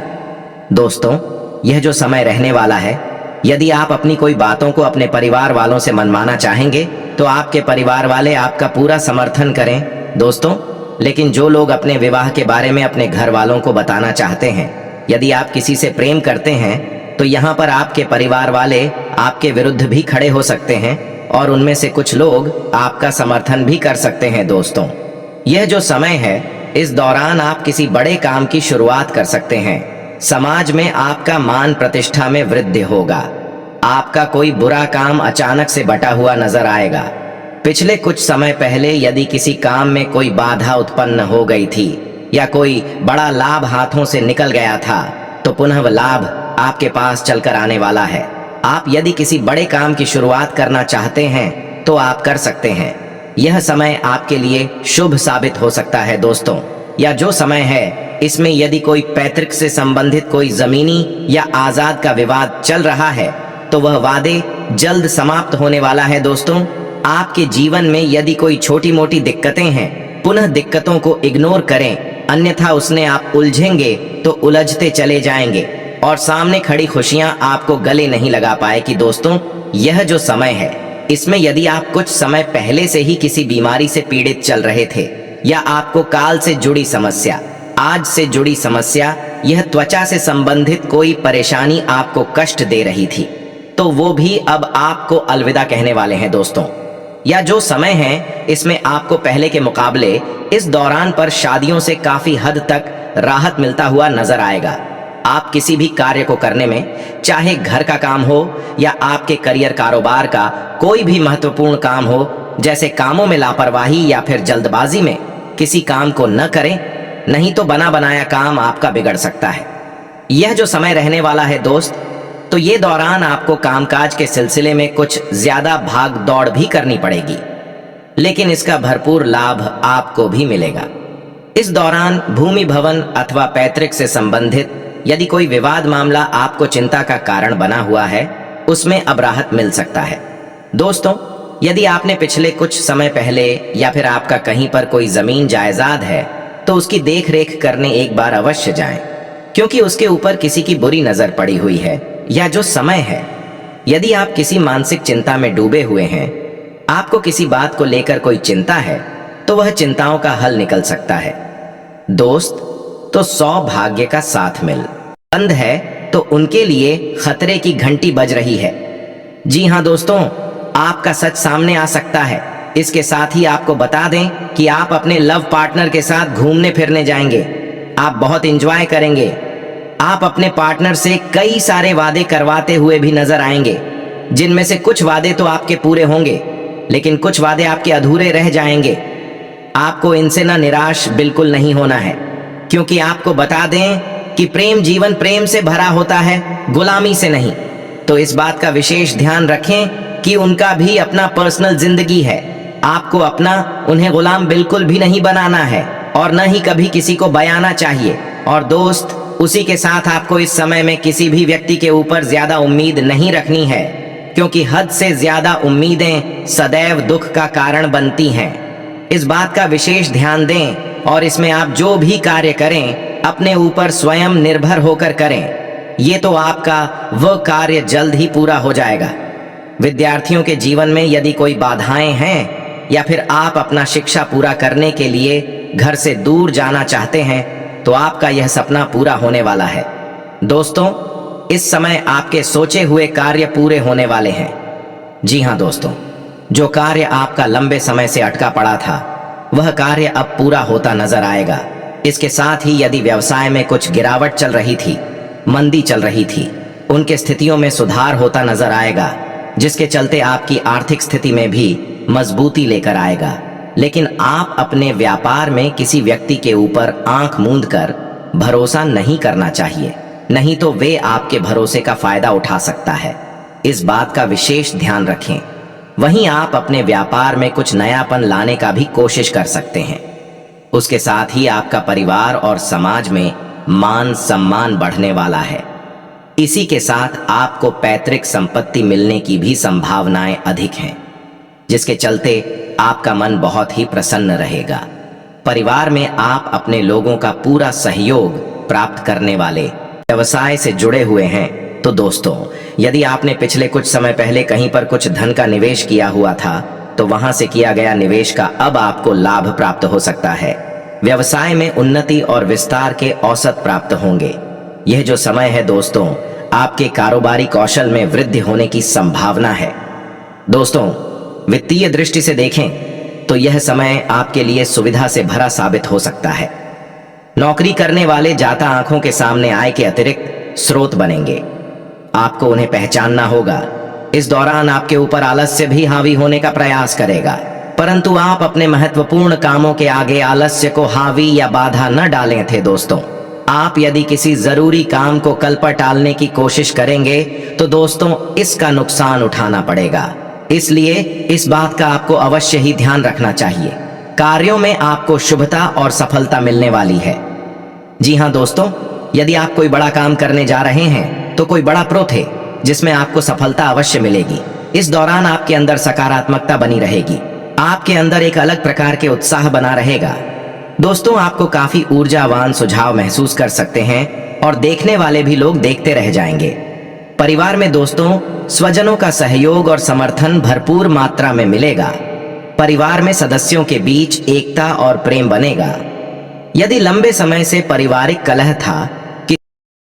दोस्तों, यह जो समय रहने वाला है, यदि आप अपनी कोई बातों को अपने परिवार वालों से मनवाना चाहेंगे, तो आपके परिवार वाले आपका पूरा समर्थन करें। दोस्तों, लेकिन जो लोग अपने विवाह के बारे में अपने घर वालों को बताना चाहते हैं, यदि आप किसी से प्रेम करते हैं, तो यहाँ पर आपके परिवार वाले आपके विरुद्ध भी खड़े हो सकते हैं और उनमें से कुछ लोग आपका समर्थन भी कर सकते हैं। दोस्तों, यह जो समय है, इस दौरान आप किसी बड़े काम की शुरुआत कर सकते हैं। समाज में आपका मान प्रतिष्ठा में वृद्धि होगा। आपका कोई बुरा काम अचानक से बटा हुआ नजर आएगा। पिछले कुछ समय पहले यदि किसी काम में कोई बाधा उत्पन्न हो गई थी या कोई बड़ा लाभ हाथों से निकल गया था, तो पुनः वह लाभ आपके पास चलकर आने वाला है। आप यदि किसी बड़े काम की शुरुआत करना चाहते हैं, तो आप कर सकते हैं। यह समय आपके लिए शुभ साबित हो सकता है। दोस्तों, या जो समय है, इसमें यदि कोई पैतृक से संबंधित कोई जमीनी या आजाद का विवाद चल रहा है, तो वह वादे जल्द समाप्त होने वाला है। दोस्तों, आपके जीवन में यदि कोई छोटी मोटी दिक्कतें हैं, पुनः दिक्कतों को इग्नोर करें, अन्यथा उसने आप उलझेंगे तो उलझते चले जाएंगे और सामने खड़ी खुशियां आपको गले नहीं लगा पाएगी। दोस्तों, यह जो समय है, इसमें यदि आप कुछ समय पहले से ही किसी बीमारी से पीड़ित चल रहे थे या आपको काल से जुड़ी समस्या, आज से जुड़ी समस्या, यह त्वचा से संबंधित कोई परेशानी आपको कष्ट दे रही थी, तो वो भी अब आपको अलविदा कहने वाले हैं। दोस्तों, या जो समय है इसमें आपको पहले के मुकाबले इस दौरान पर शादियों से काफी हद तक राहत मिलता हुआ नजर आएगा। आप किसी भी कार्य को करने में, चाहे घर का काम हो या आपके करियर कारोबार का कोई भी महत्वपूर्ण काम हो, जैसे कामों में लापरवाही या फिर जल्दबाजी में किसी काम को न करें, नहीं तो बना बनाया काम आपका बिगड़ सकता है। यह जो समय रहने वाला है दोस्त, तो ये दौरान आपको कामकाज के सिलसिले में कुछ ज्यादा भाग दौड़ भी करनी पड़ेगी, लेकिन इसका भरपूर लाभ आपको भी मिलेगा। इस दौरान भूमि भवन अथवा पैतृक से संबंधित यदि कोई विवाद मामला आपको चिंता का कारण बना हुआ है, उसमें अब राहत मिल सकता है। दोस्तों, यदि आपने पिछले कुछ समय पहले या फिर आपका कहीं पर कोई जमीन जायदाद है, तो उसकी देख रेख करने एक बार अवश्य जाएं, क्योंकि उसके ऊपर किसी की बुरी नजर पड़ी हुई है। या जो समय है, यदि आप किसी मानसिक चिंता में डूबे हुए हैं, आपको किसी बात को लेकर कोई चिंता है, तो वह चिंताओं का हल निकल सकता है। दोस्त, तो सौभाग्य का साथ मिल बंद है, तो उनके लिए खतरे की घंटी बज रही है। जी हाँ दोस्तों, आपका सच सामने आ सकता है। इसके साथ ही आपको बता दें कि आप अपने लव पार्टनर के साथ घूमने फिरने जाएंगे। आप बहुत एंजॉय करेंगे। आप अपने पार्टनर से कई सारे वादे करवाते हुए भी नजर आएंगे, जिनमें से कुछ वादे तो आपके पूरे होंगे, लेकिन कुछ वादे आपके अधूरे रह जाएंगे। आपको इनसे ना निराश बिल्कुल नहीं होना है, क्योंकि आपको बता दें कि प्रेम जीवन प्रेम से भरा होता है, गुलामी से नहीं। तो इस बात का विशेष ध्यान रखें कि उनका भी अपना पर्सनल जिंदगी है। आपको अपना उन्हें गुलाम बिल्कुल भी नहीं बनाना है और न ही कभी किसी को बयाना चाहिए। और दोस्त, उसी के साथ आपको इस समय में किसी भी व्यक्ति के ऊपर ज्यादा उम्मीद नहीं रखनी है, क्योंकि हद से ज्यादा उम्मीदें सदैव दुख का कारण बनती हैं। इस बात का विशेष ध्यान दें और इसमें आप जो भी कार्य करें अपने ऊपर स्वयं निर्भर होकर करें। ये तो आपका वह कार्य जल्द ही पूरा हो जाएगा। विद्यार्थियों के जीवन में यदि कोई बाधाएं हैं या फिर आप अपना शिक्षा पूरा करने के लिए घर से दूर जाना चाहते हैं, तो आपका यह सपना पूरा होने वाला है। दोस्तों, इस समय आपके सोचे हुए कार्य पूरे होने वाले हैं। जी हाँ दोस्तों, जो कार्य आपका लंबे समय से अटका पड़ा था, वह कार्य अब पूरा होता नजर आएगा। इसके साथ ही यदि व्यवसाय में कुछ गिरावट चल रही थी, मंदी चल रही थी, उनके स्थितियों में सुधार होता नजर आएगा, जिसके चलते आपकी आर्थिक स्थिति में भी मजबूती लेकर आएगा। लेकिन आप अपने व्यापार में किसी व्यक्ति के ऊपर आंख मूंद कर भरोसा नहीं करना चाहिए, नहीं तो वे आपके भरोसे का फायदा उठा सकता है। इस बात का विशेष ध्यान रखें। वहीं आप अपने व्यापार में कुछ नयापन लाने का भी कोशिश कर सकते हैं। उसके साथ ही आपका परिवार और समाज में मान सम्मान बढ़ने वाला है। इसी के साथ आपको पैतृक संपत्ति मिलने की भी संभावनाएं अधिक हैं, जिसके चलते आपका मन बहुत ही प्रसन्न रहेगा। परिवार में आप अपने लोगों का पूरा सहयोग प्राप्त करने वाले व्यवसाय से जुड़े हुए हैं, तो दोस्तों, यदि आपने पिछले कुछ समय पहले कहीं पर कुछ धन का निवेश किया हुआ था, तो वहां से किया गया निवेश का अब आपको लाभ प्राप्त हो सकता है। व्यवसाय में उन्नति और विस्तार के अवसर प्राप्त होंगे। यह जो समय है दोस्तों, आपके कारोबारी कौशल में वृद्धि होने की संभावना है। दोस्तों, वित्तीय दृष्टि से देखें तो यह समय आपके लिए सुविधा से भरा साबित हो सकता है। नौकरी करने वाले जाता आंखों के सामने आय के अतिरिक्त स्रोत बनेंगे। आपको उन्हें पहचानना होगा। इस दौरान आपके ऊपर आलस्य भी हावी होने का प्रयास करेगा, परंतु आप अपने महत्वपूर्ण कामों के आगे आलस्य को हावी या बाधा न डालें थे। दोस्तों, आप यदि किसी जरूरी काम को कल पर टालने की कोशिश करेंगे, तो दोस्तों इसका नुकसान उठाना पड़ेगा। इसलिए इस बात का आपको अवश्य ही ध्यान रखना चाहिए। कार्यों में आपको शुभता और सफलता मिलने वाली है। जी हाँ दोस्तों, यदि आप कोई बड़ा काम करने जा रहे हैं, तो कोई बड़ा प्रो थे जिसमें आपको सफलता अवश्य मिलेगी। इस दौरान आपके अंदर सकारात्मकता बनी रहेगी। आपके अंदर एक अलग प्रकार के उत्साह बना रहेगा। दोस्तों, आपको काफी ऊर्जावान सुझाव महसूस कर सकते हैं और देखने वाले भी लोग देखते रह जाएंगे। परिवार में दोस्तों, स्वजनों का सहयोग और समर्थन भरपूर मात्रा में मिलेगा। परिवार में सदस्यों के बीच एकता और प्रेम बनेगा। यदि लंबे समय से पारिवारिक कलह था,